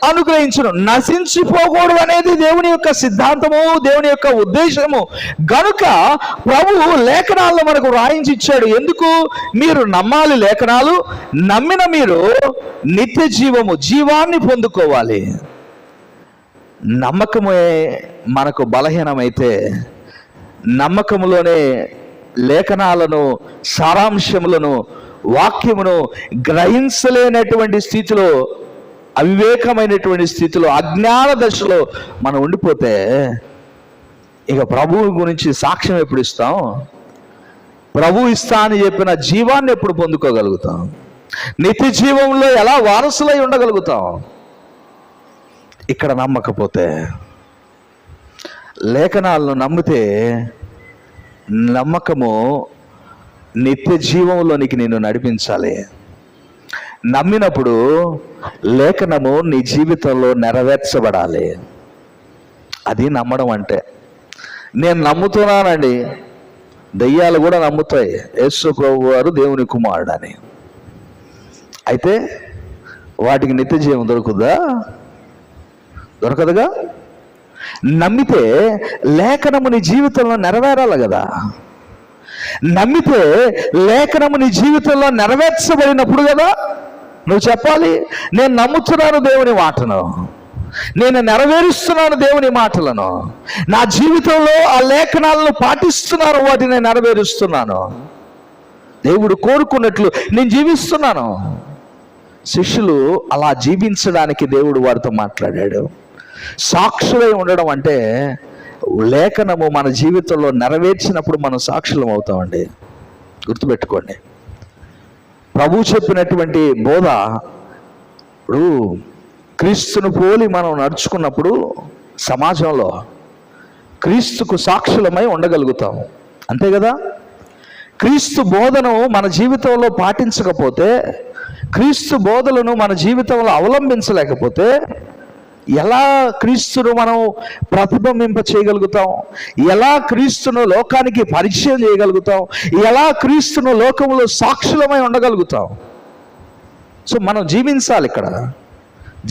Speaker 1: అనుగ్రహించును. నశించిపోకూడదు అనేది దేవుని యొక్క సిద్ధాంతము, దేవుని యొక్క ఉద్దేశము గనుక ప్రభువు లేఖనాలను మనకు రాయించి ఇచ్చాడు. ఎందుకు? మీరు నమ్మాలి లేఖనాలు. నమ్మిన మీరు నిత్య జీవాన్ని పొందుకోవాలి. నమ్మకమే మనకు బలహీనమైతే, నమ్మకములోనే లేఖనాలను, సారాంశములను, వాక్యమును గ్రహించలేనటువంటి స్థితిలో, అవివేకమైనటువంటి స్థితిలో, అజ్ఞాన దశలో మనం ఉండిపోతే ఇక ప్రభువు గురించి సాక్ష్యం ఎప్పుడు ఇస్తాం? ప్రభు ఇస్తా అని చెప్పిన జీవాన్ని ఎప్పుడు పొందుకోగలుగుతాం? నిత్య జీవంలో ఎలా వారసులై ఉండగలుగుతాం? ఇక్కడ నమ్మకపోతే. లేఖనాలను నమ్మితే నమ్మకము నిత్య జీవంలోనికి నిన్ను నడిపించాలి. నమ్మినప్పుడు లేఖనము నీ జీవితంలో నెరవేర్చబడాలి. అది నమ్మడం అంటే. నేను నమ్ముతున్నానండి, దెయ్యాలు కూడా నమ్ముతాయి యేసు ప్రభు వారు దేవుని కుమారుడు అని. అయితే వాటికి నిత్య జీవం దొరుకుద్దా? దొరకదుగా. నమ్మితే లేఖనము నీ జీవితంలో నెరవేరాలి కదా. నమ్మితే లేఖనము నీ జీవితంలో నెరవేర్చబడినప్పుడు కదా నువ్వు చెప్పాలి, నేను నమ్ముతున్నాను దేవుని మాటను, నేను నెరవేరుస్తున్నాను దేవుని మాటలను, నా జీవితంలో ఆ లేఖనాలను పాటిస్తున్నాను, వాటిని నెరవేరుస్తున్నాను, దేవుడు కోరుకున్నట్లు నేను జీవిస్తున్నాను. శిష్యులు అలా జీవించడానికి దేవుడు వారితో మాట్లాడాడు. సాక్షులై ఉండడం అంటే లేఖనము మన జీవితంలో నెరవేర్చినప్పుడు మనం సాక్షులం అవుతామండి. గుర్తుపెట్టుకోండి. ప్రభు చెప్పినటువంటి బోధ, ఇప్పుడు క్రీస్తును పోలి మనం నడుచుకున్నప్పుడు సమాజంలో క్రీస్తుకు సాక్షులమై ఉండగలుగుతాం. అంతే కదా. క్రీస్తు బోధను మన జీవితంలో పాటించకపోతే, క్రీస్తు బోధలను మన జీవితంలో అవలంబించలేకపోతే ఎలా క్రీస్తును మనం ప్రతిబింబింప చేయగలుగుతాం? ఎలా క్రీస్తును లోకానికి పరిచయం చేయగలుగుతాం? ఎలా క్రీస్తును లోకంలో సాక్షులమై ఉండగలుగుతాం? సో మనం జీవించాలి. ఇక్కడ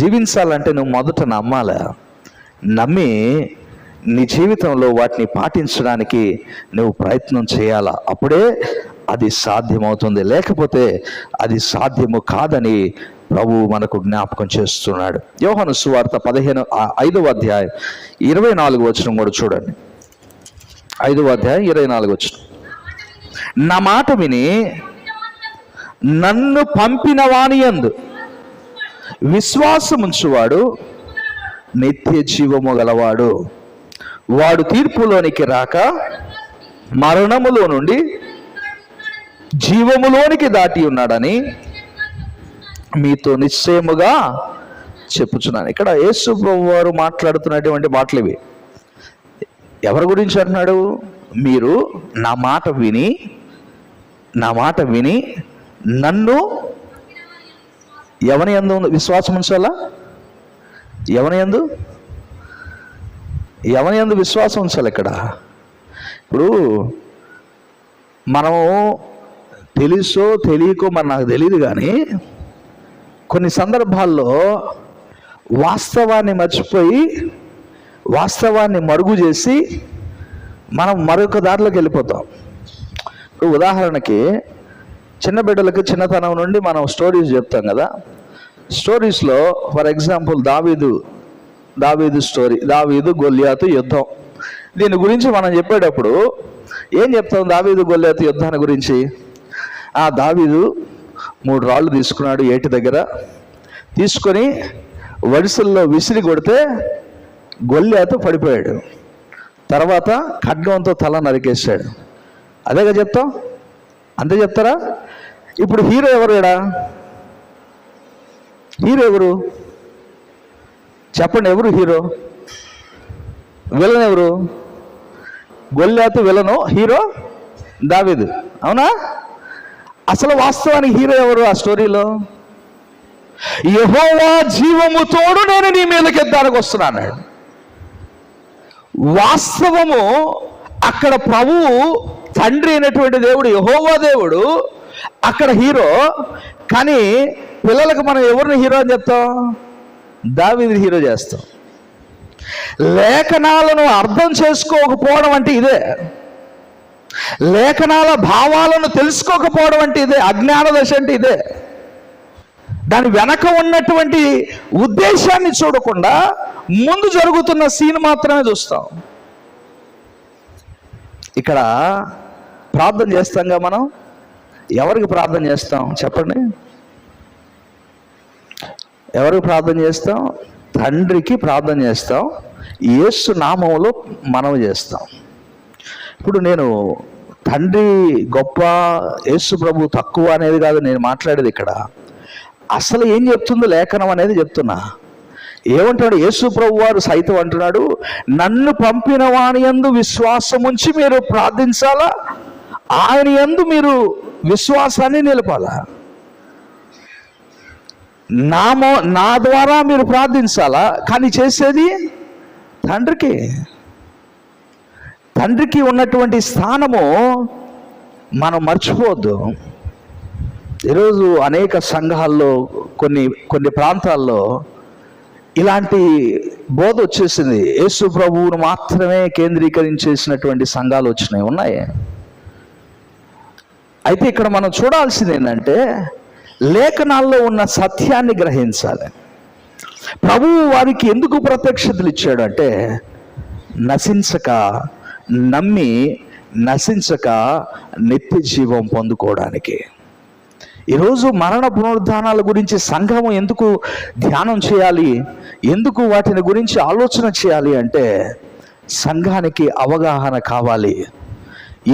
Speaker 1: జీవించాలంటే నువ్వు మొదట నమ్మాలి. నమ్మి నీ జీవితంలో వాటిని పాటించడానికి నువ్వు ప్రయత్నం చేయాలా. అప్పుడే అది సాధ్యమవుతుంది. లేకపోతే అది సాధ్యము కాదని ప్రభు మనకు జ్ఞాపకం చేస్తున్నాడు. యోహాను సువార్త 5వ అధ్యాయం 24వ వచనం కూడా చూడండి. 5వ అధ్యాయం 24వ వచనం. నా మాట విని నన్ను పంపిన వాని యందు విశ్వాసముంచువాడు నిత్య జీవము గలవాడు, వాడు తీర్పులోనికి రాక మరణములో నుండి జీవములోనికి దాటి ఉన్నాడని మీతో నిశ్చయముగా చెప్పుచున్నాను. ఇక్కడ యేసు ప్రభు వారు మాట్లాడుతున్నటువంటి మాటలు ఇవి. ఎవరి గురించి అంటున్నాడు? మీరు నా మాట విని నన్ను ఎవని యందు విశ్వాసం ఉంచాలా? ఎవని యందు విశ్వాసం ఉంచాలి. ఇక్కడ ఇప్పుడు మనము తెలుసో తెలియకో మరి నాకు తెలియదు, కానీ కొన్ని సందర్భాల్లో వాస్తవాన్ని మర్చిపోయి వాస్తవాన్ని మరుగు చేసి మనం మరొక దారిలోకి వెళ్ళిపోతాం. ఇప్పుడు ఉదాహరణకి చిన్న బిడ్డలకి చిన్నతనం నుండి మనం స్టోరీస్ చెప్తాం కదా. స్టోరీస్లో ఫర్ ఎగ్జాంపుల్ దావీదు స్టోరీ, దావీదు గొల్యాతు యుద్ధం. దీని గురించి మనం చెప్పేటప్పుడు ఏం చెప్తాం? దావీదు గొల్యాతు యుద్ధాన్ని గురించి, దావీదు 3 రాళ్ళు తీసుకున్నాడు, ఏటి దగ్గర తీసుకొని వడిసల్లో విసిరి కొడితే గొల్యాతు పడిపోయాడు. తర్వాత ఖడ్గంతో తల నరికేశాడు. అదేగా చెప్తాం. అంతే చెప్తారా? ఇప్పుడు హీరో ఎవరు? హీరో ఎవరు చెప్పండి? ఎవరు హీరో? విలన్ ఎవరు? గొల్యాతు విలను, హీరో దావీదు. అవునా? అసలు వాస్తవానికి హీరో ఎవరు ఆ స్టోరీలో? యెహోవా జీవము తోడు నేను నీ మీదకి ఎత్తానికి వస్తున్నాను. వాస్తవము అక్కడ ప్రభువు తండ్రి అయినటువంటి దేవుడు యెహోవా దేవుడు అక్కడ హీరో. కానీ పిల్లలకు మనం ఎవరిని హీరో అని చెప్తాం? దావీదుని హీరో చేస్తాం. లేఖనాలను అర్థం చేసుకోకపోవడం అంటే ఇదే. లేఖనాల భావాలను తెలుసుకోకపోవడం అంటే ఇదే. అజ్ఞాన దశ అంటే ఇదే. దాని వెనక ఉన్నటువంటి ఉద్దేశాన్ని చూడకుండా ముందు జరుగుతున్న సీన్ మాత్రమే చూస్తాం. ఇక్కడ ప్రార్థన చేస్తాంగా మనం. ఎవరికి ప్రార్థన చేస్తాం చెప్పండి? ఎవరికి ప్రార్థన చేస్తాం? తండ్రికి ప్రార్థన చేస్తాం. యేసు నామములో మనవి చేస్తాం. ఇప్పుడు నేను తండ్రి గొప్ప, యేసు ప్రభు తక్కువ అనేది కాదు నేను మాట్లాడేది ఇక్కడ. అసలు ఏం చెప్తుందో లేఖనం అనేది చెప్తున్నా. ఏమంటాడు యేసు ప్రభు వారు సైతం అంటున్నాడు, నన్ను పంపిన వాని యందు విశ్వాసం ఉంచి మీరు ప్రార్థించాలా, ఆయన యందు మీరు విశ్వాసాన్ని నిలపాలా. నా ద్వారా మీరు ప్రార్థించాలా, కానీ చేసేది తండ్రికి. తండ్రికి ఉన్నటువంటి స్థానము మనం మర్చిపోవద్దు. ఈరోజు అనేక సంఘాల్లో కొన్ని ప్రాంతాల్లో ఇలాంటి బోధ వచ్చేసింది. యేసు ప్రభువును మాత్రమే కేంద్రీకరించేసినటువంటి సంఘాలు ఉన్నాయి. అయితే ఇక్కడ మనం చూడాల్సింది ఏంటంటే, లేఖనాల్లో ఉన్న సత్యాన్ని గ్రహించాలి. ప్రభువు వారికి ఎందుకు ప్రత్యక్షతలు ఇచ్చాడు అంటే, నశించక నమ్మి నశించక నిత్య జీవం పొందుకోవడానికి. ఈరోజు మరణ పునరుద్ధానాల గురించి సంఘము ఎందుకు ధ్యానం చేయాలి, ఎందుకు వాటిని గురించి ఆలోచన చేయాలి అంటే, సంఘానికి అవగాహన కావాలి.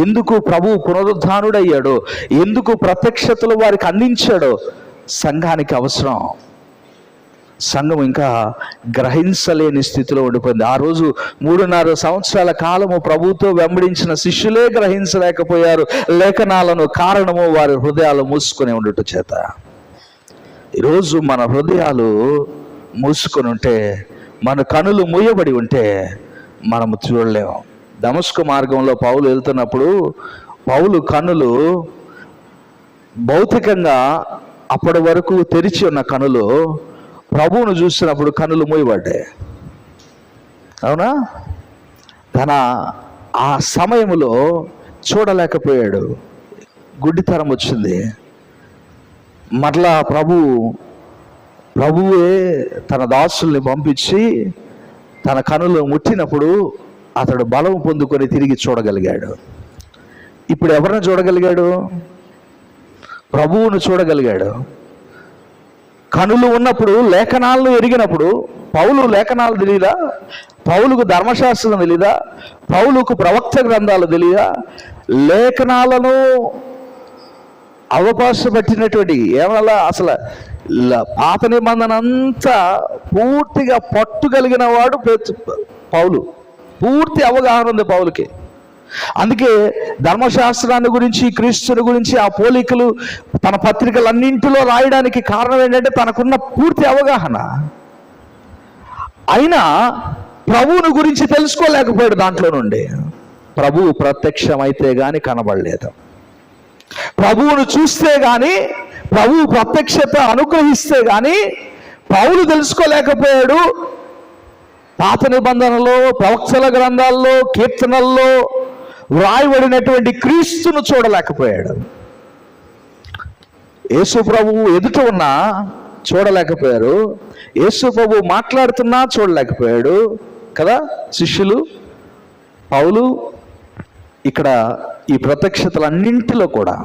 Speaker 1: ఎందుకు ప్రభువు పునరుద్ధానుడయ్యాడో, ఎందుకు ప్రత్యక్షతలు వారికి అందించాడో సంఘానికి అవసరం. సంఘం ఇంకా గ్రహించలేని స్థితిలో ఉండిపోయింది. ఆ రోజు 3.5 సంవత్సరాల కాలము ప్రభువుతో వెంబడించిన శిష్యులే గ్రహించలేకపోయారు లేఖనాలను. కారణము వారి హృదయాలు మూసుకొని ఉండుట చేత. ఈరోజు మన హృదయాలు మూసుకొని ఉంటే, మన కనులు మూయబడి ఉంటే మనము చూడలేము. దమస్కు మార్గంలో పౌలు వెళ్తున్నప్పుడు పౌలు కనులు భౌతికంగా అప్పటి వరకు తెరిచి ఉన్న కనులు ప్రభువును చూసినప్పుడు కనులు మూయబడ్డాయి. అవునా? ఆ సమయంలో చూడలేకపోయాడు, గుడ్డితనం వచ్చింది. మరలా ప్రభువే తన దాసుల్ని పంపించి తన కనులు ముట్టినప్పుడు అతడు బలం పొందుకొని తిరిగి చూడగలిగాడు. ఇప్పుడు ఎవరిని చూడగలిగాడు? ప్రభువును చూడగలిగాడు. కనులు ఉన్నప్పుడు, లేఖనాలను ఎరిగినప్పుడు, పౌలు లేఖనాలు తెలియదా? పౌలుకు ధర్మశాస్త్రం తెలీదా? పౌలుకు ప్రవక్త గ్రంథాలు తెలియదా? లేఖనాలను అవకాశపెట్టినటువంటి ఏమన్నా అసలు పాత నిబంధన అంతా పూర్తిగా పట్టుగలిగిన వాడు పౌలు. పూర్తి అవగాహన ఉంది పౌలుకి. అందుకే ధర్మశాస్త్రాన్ని గురించి, క్రీస్తుని గురించి ఆ పోలికలు తన పత్రికలన్నింటిలో రాయడానికి కారణం ఏంటంటే తనకున్న పూర్తి అవగాహన. అయినా ప్రభువుని గురించి తెలుసుకోలేకపోయాడు. దాంట్లో నుండి ప్రభువు ప్రత్యక్షమైతే గాని కనబడలేదు. ప్రభువును చూస్తే గాని, ప్రభువు ప్రత్యక్షత అనుగ్రహిస్తే గాని పౌలు తెలుసుకోలేకపోయాడు. పాత నిబంధనలో, ప్రవక్తల గ్రంథాల్లో, కీర్తనల్లో వ్రాయబడినటువంటి క్రీస్తును చూడలేకపోయాడు. యేసు ప్రభువు ఎదుట ఉన్నా చూడలేకపోయారు. యేసు ప్రభువు మాట్లాడుతున్నా చూడలేకపోయాడు కదా శిష్యులు. పౌలు ఇక్కడ ఈ ప్రత్యక్షతలన్నింటిలో కూడా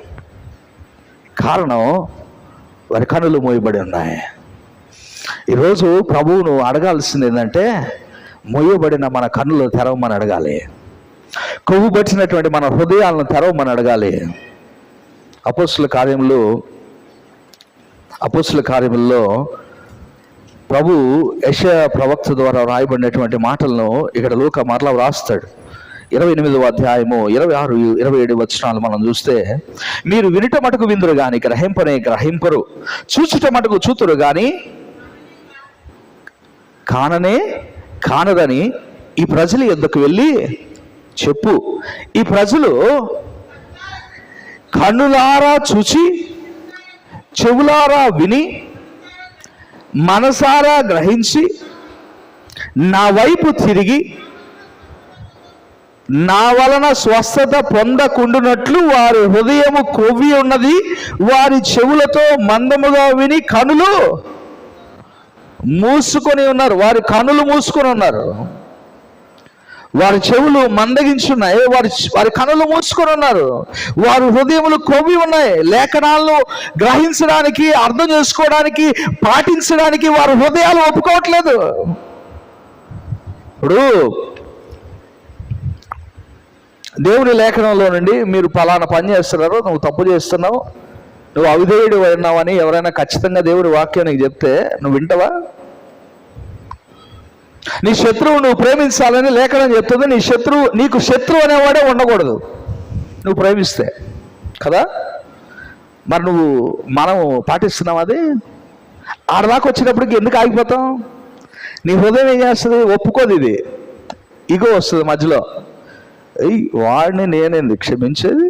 Speaker 1: కారణం వారి కనులు మూయబడి ఉన్నాయి. ఈరోజు ప్రభువును అడగాల్సింది ఏంటంటే, మూయబడిన మన కన్నులు తెరవమని అడగాలి. కొవ్వు పట్టినటువంటి మన హృదయాలను తెరవమని అడగాలి. అపోస్తుల కార్యముల్లో ప్రభు యెషయా ప్రవక్త ద్వారా రాయబడినటువంటి మాటలను ఇక్కడ లూకా మరలా వ్రాస్తాడు. 28వ అధ్యాయము 26, 27 వచనాలు మనం చూస్తే, మీరు వినుట మటుకు విందురు గాని గ్రహింపనే గ్రహింపరు, చూచుట మటుకు చూతురు గాని కాననే కానదని ఈ ప్రజల యొద్దకు వెళ్ళి చెప్పు. ఈ ప్రజలు కన్నులారా చూచి, చెవులారా విని, మనసారా గ్రహించి నా వైపు తిరిగి నా వలన స్వస్థత పొందకుండునట్లు వారి హృదయము కొవ్వి ఉన్నది, వారి చెవులతో మందముగా విని కనులు మూసుకొని ఉన్నారు. వారి కనులు మూసుకొని ఉన్నారు. వారి చెవులు మందగించున్నాయి, వారి కనులు మూసుకొని ఉన్నారు. వారి హృదయములు కొవ్వి ఉన్నాయి. లేఖనాలను గ్రహించడానికి, అర్థం చేసుకోవడానికి, పాటించడానికి వారి హృదయాలు ఒప్పుకోవట్లేదు. ఇప్పుడు దేవుని లేఖనంలో నుండి మీరు పలానా పని చేస్తున్నారు, నువ్వు తప్పు చేస్తున్నావు, నువ్వు అవిధేయుడు ఉన్నావని ఎవరైనా ఖచ్చితంగా దేవుడి వాక్యం నీకు చెప్తే నువ్వు వింటావా? నీ శత్రువు నువ్వు ప్రేమించాలని లేఖనం చెప్తుంది. నీకు శత్రువు అనేవాడే ఉండకూడదు నువ్వు ప్రేమిస్తే కదా. మరి మనం పాటిస్తున్నాం అది. ఆడదాకా వచ్చినప్పటికి ఎందుకు ఆగిపోతాం? నీ హృదయం ఏం చేస్తుంది? ఒప్పుకోదు. ఇది ఇగో వస్తుంది మధ్యలో, వాడిని నేనేంది క్షమించేది?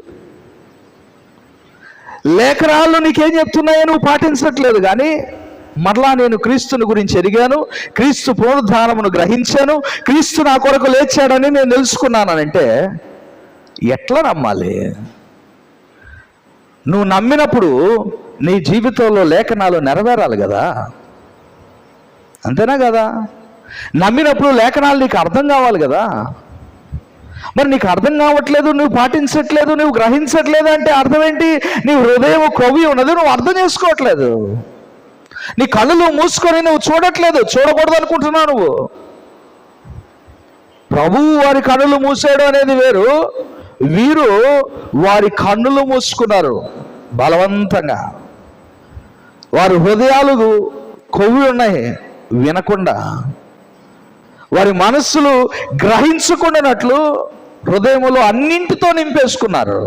Speaker 1: లేఖనాల్లో నీకేం చెప్తున్నాయో నువ్వు పాటించట్లేదు, కానీ మరలా నేను క్రీస్తుని గురించి ఎరిగాను, క్రీస్తు పునరుద్ధానమును గ్రహించాను, క్రీస్తు నా కొరకు లేచాడని నేను తెలుసుకున్నానంటే ఎట్లా నమ్మాలి? నువ్వు నమ్మినప్పుడు నీ జీవితంలో లేఖనాలు నెరవేరాలి కదా, అంతేనా కదా? నమ్మినప్పుడు లేఖనాలు నీకు అర్థం కావాలి కదా. మరి నీకు అర్థం కావట్లేదు, నువ్వు పాటించట్లేదు, నువ్వు గ్రహించట్లేదు అంటే అర్థం ఏంటి? నీ హృదయం క్రొవ్వి ఉన్నది, నువ్వు అర్థం చేసుకోవట్లేదు. నీ కళ్ళు మూసుకొని నువ్వు చూడట్లేదు, చూడకూడదు అనుకుంటున్నావు నువ్వు. ప్రభువు వారి కన్నులు మూసాడు అనేది వేరు, వీరు వారి కన్నులు మూసుకున్నారు బలవంతంగా. వారి హృదయాలు కొవ్వి ఉన్నాయి వినకుండా, వారి మనస్సులు గ్రహించకుండానట్లు హృదయములో అన్నింటితో నింపేసుకున్నారు.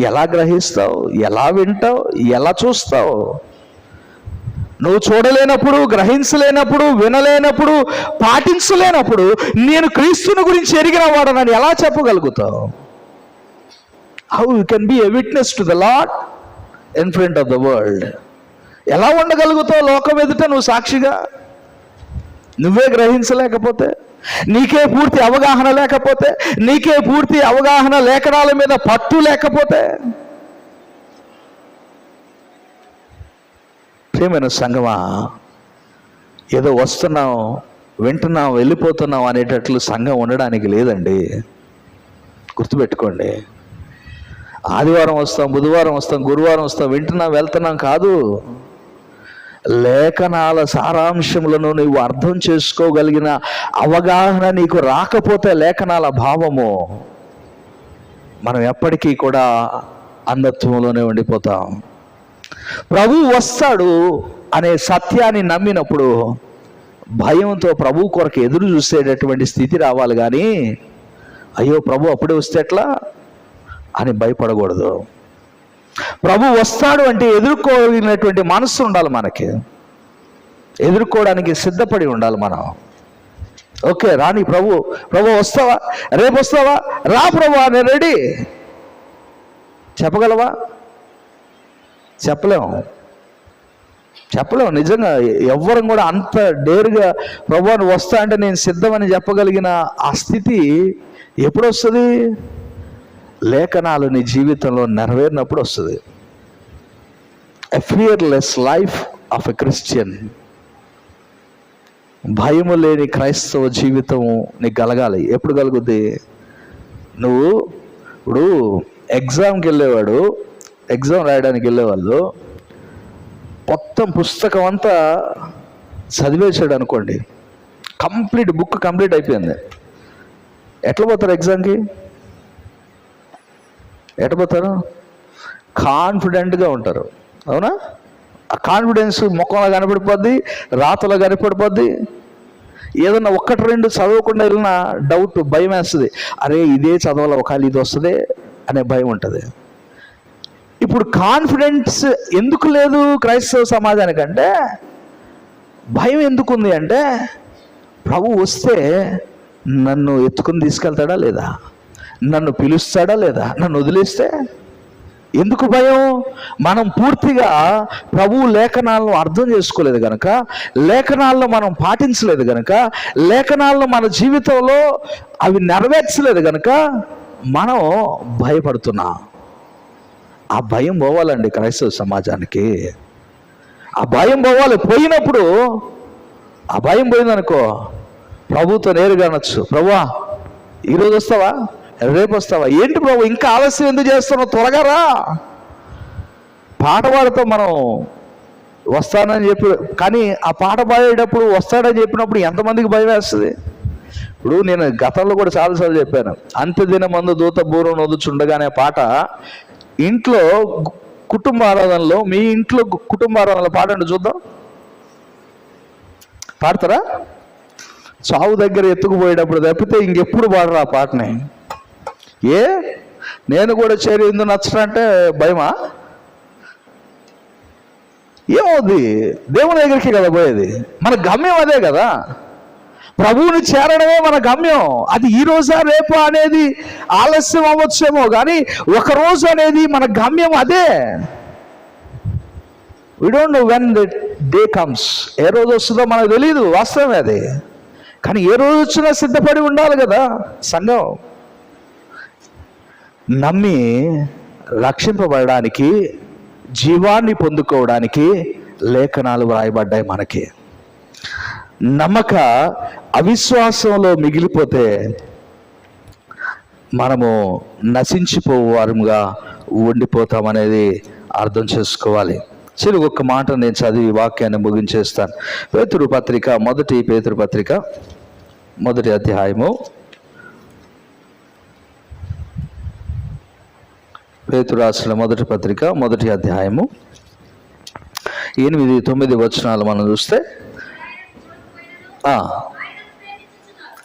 Speaker 1: ఎలా గ్రహిస్తావు? ఎలా వింటావు? ఎలా చూస్తావు? నువ్వు చూడలేనప్పుడు, గ్రహించలేనప్పుడు, వినలేనప్పుడు, పాటించలేనప్పుడు నేను క్రీస్తుని గురించి ఎరిగిన వాడనని ఎలా చెప్పగలుగుతావు? How you can be a witness to the lord in front of the world? ఎలా ఉండగలుగుతావు లోకం ఎదుట నువ్వు సాక్షిగా? నువ్వే గ్రహించలేకపోతే, నీకే పూర్తి అవగాహన లేకపోతే, నీకే పూర్తి అవగాహన లేఖనాల మీద పట్టు లేకపోతే, ప్రియమైన సంగమా, ఏదో వస్తున్నాం, వింటున్నాం, వెళ్ళిపోతున్నాం అనేటట్లు సంఘం ఉండడానికి లేదండి. గుర్తుపెట్టుకోండి. ఆదివారం వస్తాం, బుధవారం వస్తాం, గురువారం వస్తాం, వింటున్నాం, వెళ్తున్నాం కాదు. లేఖనాల సారాంశములను నీవు అర్థం చేసుకోగలిగిన అవగాహన నీకు రాకపోతే, లేఖనాల భావము, మనం ఎప్పటికీ కూడా అంధత్వంలోనే ఉండిపోతాం. ప్రభు వస్తాడు అనే సత్యాన్ని నమ్మినప్పుడు భయంతో ప్రభు కొరకు ఎదురు చూసేటటువంటి స్థితి రావాలి, కానీ అయ్యో ప్రభు అప్పుడే వస్తే ఎట్లా అని భయపడకూడదు. ప్రభు వస్తాడు అంటే ఎదుర్కోగలిగినటువంటి మనస్సు ఉండాలి మనకి, ఎదుర్కోవడానికి సిద్ధపడి ఉండాలి మనం. ఓకే రాని ప్రభు వస్తావా, రేపు వస్తావా, రా ప్రభు నేను రెడీ. చెప్పగలవా? చెప్పలేము. నిజంగా ఎవ్వరం కూడా అంత డేరుగా ప్రభు నువ్వు వస్తా అంటే నేను సిద్ధమని చెప్పగలిగిన ఆ స్థితి ఎప్పుడు వస్తుంది? లేఖనాలు నీ జీవితంలో నెరవేరినప్పుడు వస్తుంది. A fearless life of a Christian, భయము లేని క్రైస్తవ జీవితము నీకు కలగాలి. ఎప్పుడు కలుగుద్ది? నువ్వు ఇప్పుడు ఎగ్జామ్కి వెళ్ళేవాడు, ఎగ్జామ్ రాయడానికి వెళ్ళేవాళ్ళు మొత్తం పుస్తకం అంతా చదివేశాడు అనుకోండి, కంప్లీట్ బుక్ కంప్లీట్ అయిపోయింది. ఎట్లా పోతారు ఎగ్జామ్కి? ఎట్లా పోతారు? కాన్ఫిడెంట్గా ఉంటారు, అవునా? ఆ కాన్ఫిడెన్స్ ముఖంలో కనపడిపోద్ది, రాతలో కనపడిపోద్ది. ఏదన్నా ఒక్కటి రెండు చదవకుండా వెళ్ళినా డౌట్, భయం వేస్తుంది. అరే ఇదే చదవాల, ఒకవేళ ఇది వస్తుంది అనే భయం ఉంటుంది. ఇప్పుడు కాన్ఫిడెన్స్ ఎందుకు లేదు క్రైస్తవ సమాజానికంటే, భయం ఎందుకుంది అంటే, ప్రభు వస్తే నన్ను ఎత్తుకుని తీసుకెళ్తాడా లేదా, నన్ను పిలుస్తాడా లేదా, నన్ను వదిలేస్తే. ఎందుకు భయం? మనం పూర్తిగా ప్రభు లేఖనాలను అర్థం చేసుకోలేదు కనుక, లేఖనాలను మనం పాటించలేదు కనుక, లేఖనాలను మన జీవితంలో అవి నెరవేర్చలేదు కనుక మనం భయపడుతున్నాం. ఆ భయం పోవాలండి క్రైస్తవ సమాజానికి. ఆ భయం పోవాలి. పోయినప్పుడు, ఆ భయం పోయిందనుకో, ప్రభుతో నేరుగా అనొచ్చు, ప్రభువా ఈరోజు వస్తావా, రేపు వస్తావా? ఏంటి ప్రభు ఇంకా ఆలస్యం ఎందుకు చేస్తున్నావు, త్వరగా రా. పాట పాడుతాం మనం వస్తానని చెప్పి, కానీ ఆ పాట పాడేటప్పుడు వస్తాడని చెప్పినప్పుడు ఎంతమందికి భయం వేస్తుంది? ఇప్పుడు నేను గతంలో కూడా చాలాసార్లు చెప్పాను, అంత్యదినమందు దూత బూరం నొదుచుండగానే పాట ఇంట్లో కుటుంబ ఆరాధనలో, మీ ఇంట్లో కుటుంబ ఆరాధనలో పాడండి చూద్దాం. పాడతారా? చావు దగ్గర ఎత్తుకుపోయేటప్పుడు తప్పితే ఇంకెప్పుడు పాడరా ఆ పాటని. నేను కూడా చేరి ఎందుకు నచ్చడంటే భయమా? ఏమవుద్ది? దేవుని దగ్గరికి కదా పోయేది, మన గమ్యం అదే కదా. ప్రభువుని చేరడమే మన గమ్యం. అది ఈ రోజా రేపా అనేది ఆలస్యం అవ్వచ్చేమో, కానీ ఒకరోజు అనేది మన గమ్యం అదే. We don't know when the day comes. ఏ రోజు వస్తుందో మనకు తెలియదు, వాస్తవమే అది. కానీ ఏ రోజు వచ్చినా సిద్ధపడి ఉండాలి కదా సంఘం. నమ్మి రక్షింపబడడానికి, జీవాన్ని పొందుకోవడానికి లేఖనాలు వ్రాయబడ్డాయి మనకి. నమ్మక అవిశ్వాసంలో మిగిలిపోతే మనము నశించిపోవారుగా ఉండిపోతామనేది అర్థం చేసుకోవాలి. చిరు ఒక్క మాట నేను చదివి వాక్యాన్ని ముగించేస్తాను. పేతురు పత్రిక, మొదటి పేతురు పత్రిక, మొదటి అధ్యాయము, పేతురు రాసిన మొదటి పత్రిక, మొదటి అధ్యాయము 8-9 వచనాలు మనం చూస్తే,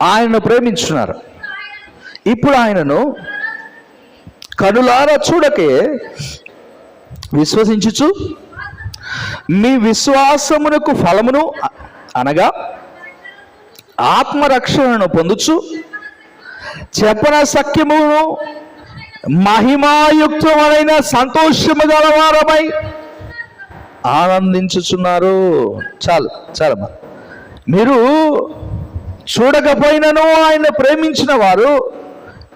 Speaker 1: ఆయనను ప్రేమించున్నారు. ఇప్పుడు ఆయనను కనులారా చూడకే విశ్వసించుచు మీ విశ్వాసమునకు ఫలమును అనగా ఆత్మరక్షణను పొందుచు చెప్పన సఖ్యమును మహిమాయుక్తమైన సంతోషము గలవారమై ఆనందించుచున్నారు. చాలమ్మా. మీరు చూడకపోయినను ఆయన ప్రేమించిన వారు,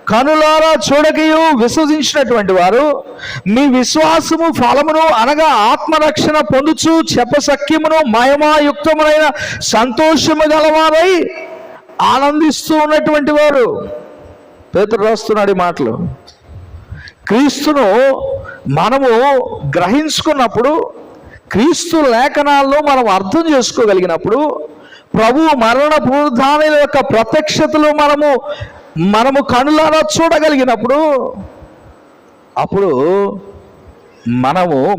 Speaker 1: కనులారా చూడకయు విశ్వసించినటువంటి వారు మీ విశ్వాసము ఫలమును అనగా ఆత్మరక్షణ పొందుచు చెప్పసఖ్యమును మహిమాయుక్తమైన సంతోషము గలవారై ఆనందిస్తూ ఉన్నటువంటి వారు. పేతురు రాస్తున్నాడు ఈ మాటలు. క్రీస్తును మనము గ్రహించుకున్నప్పుడు, క్రీస్తు లేఖనాలను మనం అర్థం చేసుకోగలిగినప్పుడు, ప్రభు మరణ పునరుద్ధానాల యొక్క ప్రత్యక్షతలు మనము కనులారా చూడగలిగినప్పుడు, అప్పుడు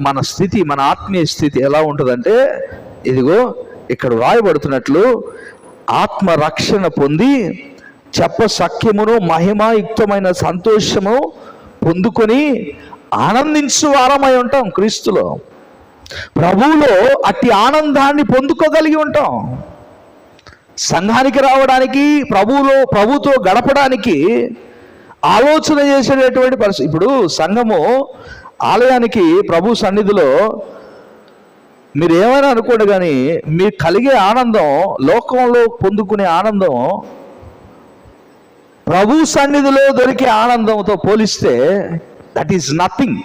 Speaker 1: మన స్థితి, మన ఆత్మీయ స్థితి ఎలా ఉంటుందంటే, ఇదిగో ఇక్కడ వ్రాయబడుతున్నట్లు ఆత్మరక్షణ పొంది చెప్పసఖ్యమును మహిమాయుక్తమైన సంతోషము పొందుకొని ఆనందించు వారమై ఉంటాం. క్రీస్తులో, ప్రభువులో అట్టి ఆనందాన్ని పొందుకోగలిగి ఉంటాం. సంఘానికి రావడానికి, ప్రభుతో గడపడానికి ఆలోచన చేసేటటువంటి పరిస్థితి. ఇప్పుడు సంఘము ఆలయానికి, ప్రభు సన్నిధిలో మీరు ఏమైనా అనుకోండి, కానీ మీకు కలిగే ఆనందం, లోకంలో పొందుకునే ఆనందం ప్రభు సన్నిధిలో దొరికే ఆనందంతో పోలిస్తే దట్ ఈస్ నథింగ్.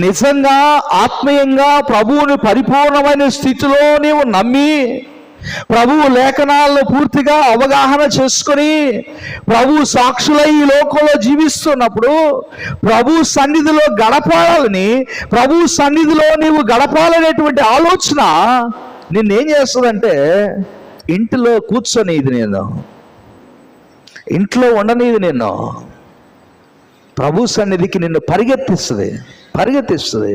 Speaker 1: నిజంగా ఆత్మీయంగా ప్రభువుని పరిపూర్ణమైన స్థితిలో నీవు నమ్మి, ప్రభువు లేఖనాలను పూర్తిగా అవగాహన చేసుకొని, ప్రభు సాక్షులై ఈ లోకంలో జీవిస్తున్నప్పుడు, ప్రభు సన్నిధిలో గడపాలని, ప్రభు సన్నిధిలో నీవు గడపాలనేటువంటి ఆలోచన నిన్నేం చేస్తుందంటే, ఇంటిలో కూర్చొని ఇది నేను ఇంట్లో ఉండనిది, నిన్ను ప్రభు సన్నిధికి నిన్ను పరిగెత్తిస్తుంది.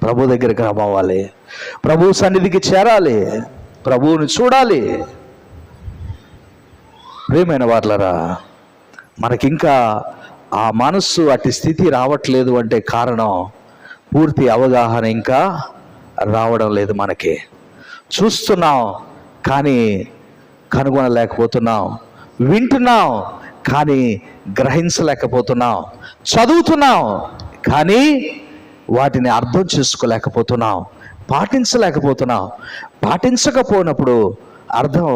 Speaker 1: ప్రభు దగ్గరికి రావాలి, ప్రభు సన్నిధికి చేరాలి, ప్రభువుని చూడాలి. ప్రియమైన వారలారా, మనకింకా ఆ మనస్సు, అట్టి స్థితి రావట్లేదు అంటే కారణం పూర్తి అవగాహన ఇంకా రావడం లేదు. మనకి చూస్తున్నాం కానీ కనుగొనలేకపోతున్నాం, వింటున్నాం కానీ గ్రహించలేకపోతున్నాం, చదువుతున్నాం కానీ వాటిని అర్థం చేసుకోలేకపోతున్నాం, పాటించలేకపోతున్నాం. పాటించకపోయినప్పుడు అర్థం,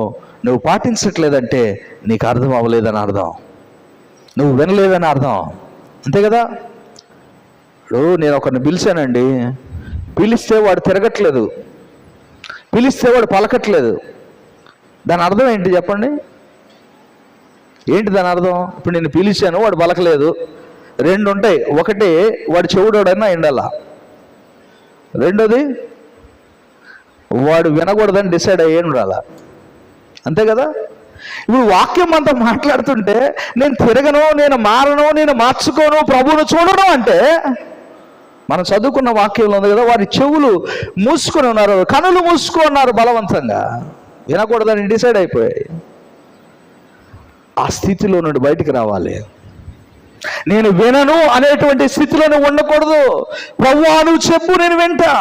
Speaker 1: నువ్వు పాటించట్లేదంటే నీకు అర్థం అవ్వలేదని అర్థం, నువ్వు వినలేదని అర్థం. అంతే కదా? ఇప్పుడు నేను ఒకరిని పిలిచానండి, పిలిస్తే వాడు తిరగట్లేదు, పిలిస్తే వాడు పలకట్లేదు. దాని అర్థం ఏంటి చెప్పండి? ఏంటి దాని అర్థం? ఇప్పుడు నేను పిలిచాను, వాడు పలకలేదు. రెండు ఉంటాయి. ఒకటి, వాడు చెవుడోడన్నా ఎండాలా. రెండోది, వాడు వినకూడదని డిసైడ్ అయ్యేం రాలా. అంతే కదా? ఇప్పుడు వాక్యం అంతా మాట్లాడుతుంటే నేను తిరగను, నేను మారను, నేను మార్చుకోను, ప్రభువును చూడను అంటే, మనం చదువుకున్న వాక్యంలో ఉంది కదా, వారి చెవులు మూసుకొని ఉన్నారు, కనులు మూసుకొని ఉన్నారు, బలవంతంగా వినకూడదని డిసైడ్ అయిపోయాయి. ఆ స్థితిలో నుండి బయటికి రావాలి. నేను వినను అనేటువంటి స్థితిలో నువ్వు ఉండకూడదు. ప్రభువా నువ్వు చెప్పు, నేను వింటా.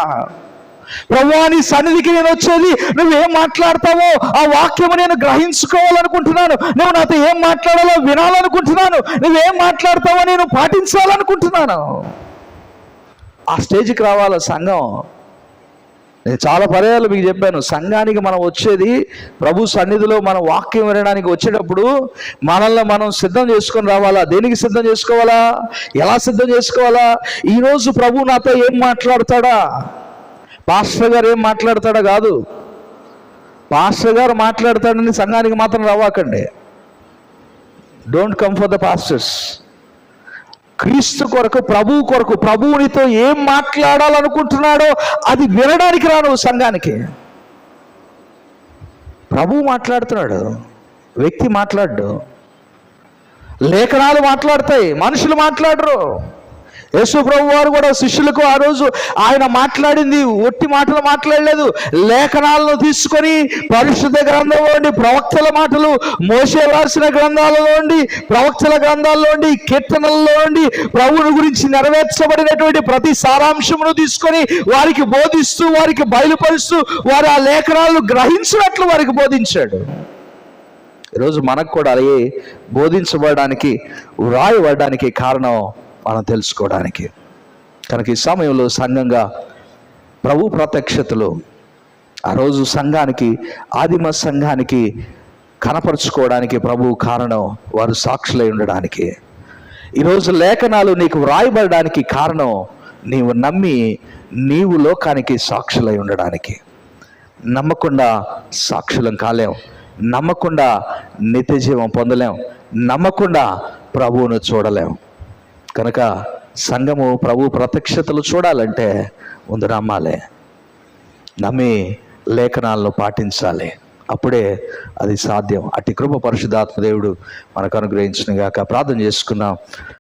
Speaker 1: ప్రభువా నీ సన్నిధికి నేను వచ్చేది, నువ్వేం మాట్లాడతావో ఆ వాక్యము నేను గ్రహించుకోవాలనుకుంటున్నాను. నువ్వు నాతో ఏం మాట్లాడాలో వినాలనుకుంటున్నాను. నువ్వేం మాట్లాడతావో నేను పాటించాలనుకుంటున్నాను. ఆ స్టేజ్కి రావాలి సంఘం. నేను చాలా పర్యాలు మీకు చెప్పాను, సంఘానికి మనం వచ్చేది ప్రభు సన్నిధిలో మనం వాక్యం వినడానికి వచ్చేటప్పుడు మనల్ని మనం సిద్ధం చేసుకొని రావాలా. దేనికి సిద్ధం చేసుకోవాలా? ఎలా సిద్ధం చేసుకోవాలా? ఈరోజు ప్రభు నాతో ఏం మాట్లాడతాడా, పాస్టర్ గారు ఏం మాట్లాడతాడా కాదు. పాస్టర్ గారు మాట్లాడతాడని సంఘానికి మాత్రం రావాకండి. Don't come for the pastors. క్రీస్తు కొరకు, ప్రభువు కొరకు, ప్రభువు నీతో ఏం మాట్లాడాలనుకుంటున్నాడో అది వినడానికి రాను సంఘానికి. ప్రభువు మాట్లాడుతున్నాడు, వ్యక్తి మాట్లాడు. లేఖనాలు మాట్లాడతాయి, మనుషులు మాట్లాడరు. యేసు ప్రభు వారు కూడా శిష్యులకు ఆ రోజు ఆయన మాట్లాడింది ఒట్టి మాటలు మాట్లాడలేదు. లేఖనాలను తీసుకొని పరిశుద్ధ గ్రంథంలోండి, ప్రవక్తల మాటలు, మోషే రాసిన గ్రంథాలలోండి, ప్రవక్తల గ్రంథాల్లోండి, కీర్తనల్లోండి ప్రభువుని గురించి నెరవేర్చబడినటువంటి ప్రతి సారాంశమును తీసుకొని వారికి బోధిస్తూ, వారికి బయలుపరుస్తూ, వారు ఆ లేఖనాలను గ్రహించినట్లు వారికి బోధించాడు. ఈరోజు మనకు కూడా అలాగే బోధించబడడానికి, వ్రాయబడడానికి కారణం మనం తెలుసుకోవడానికి. కనుక ఈ సమయంలో సంఘంగా ప్రభు ప్రత్యక్షతలు ఆ రోజు సంఘానికి, ఆదిమ సంఘానికి కనపరుచుకోవడానికి ప్రభు కారణం వారు సాక్షులై ఉండడానికి. ఈరోజు లేఖనాలు నీకు వ్రాయబడడానికి కారణం నీవు నమ్మి నీవు లోకానికి సాక్షులై ఉండడానికి. నమ్మకుండా సాక్షులం కాలేం, నమ్మకుండా నిత్య జీవం పొందలేం, నమ్మకుండా ప్రభువును చూడలేం. కనుక సంఘము ప్రభు ప్రత్యక్షతలు చూడాలంటే ముందు నమ్మాలి, నమ్మి లేఖనాలను పాటించాలి. అప్పుడే అది సాధ్యం. అట్టి కృప పరిశుద్ధాత్మ దేవుడు మనకు అనుగ్రహించును గాక. ప్రార్థన చేసుకుందాం.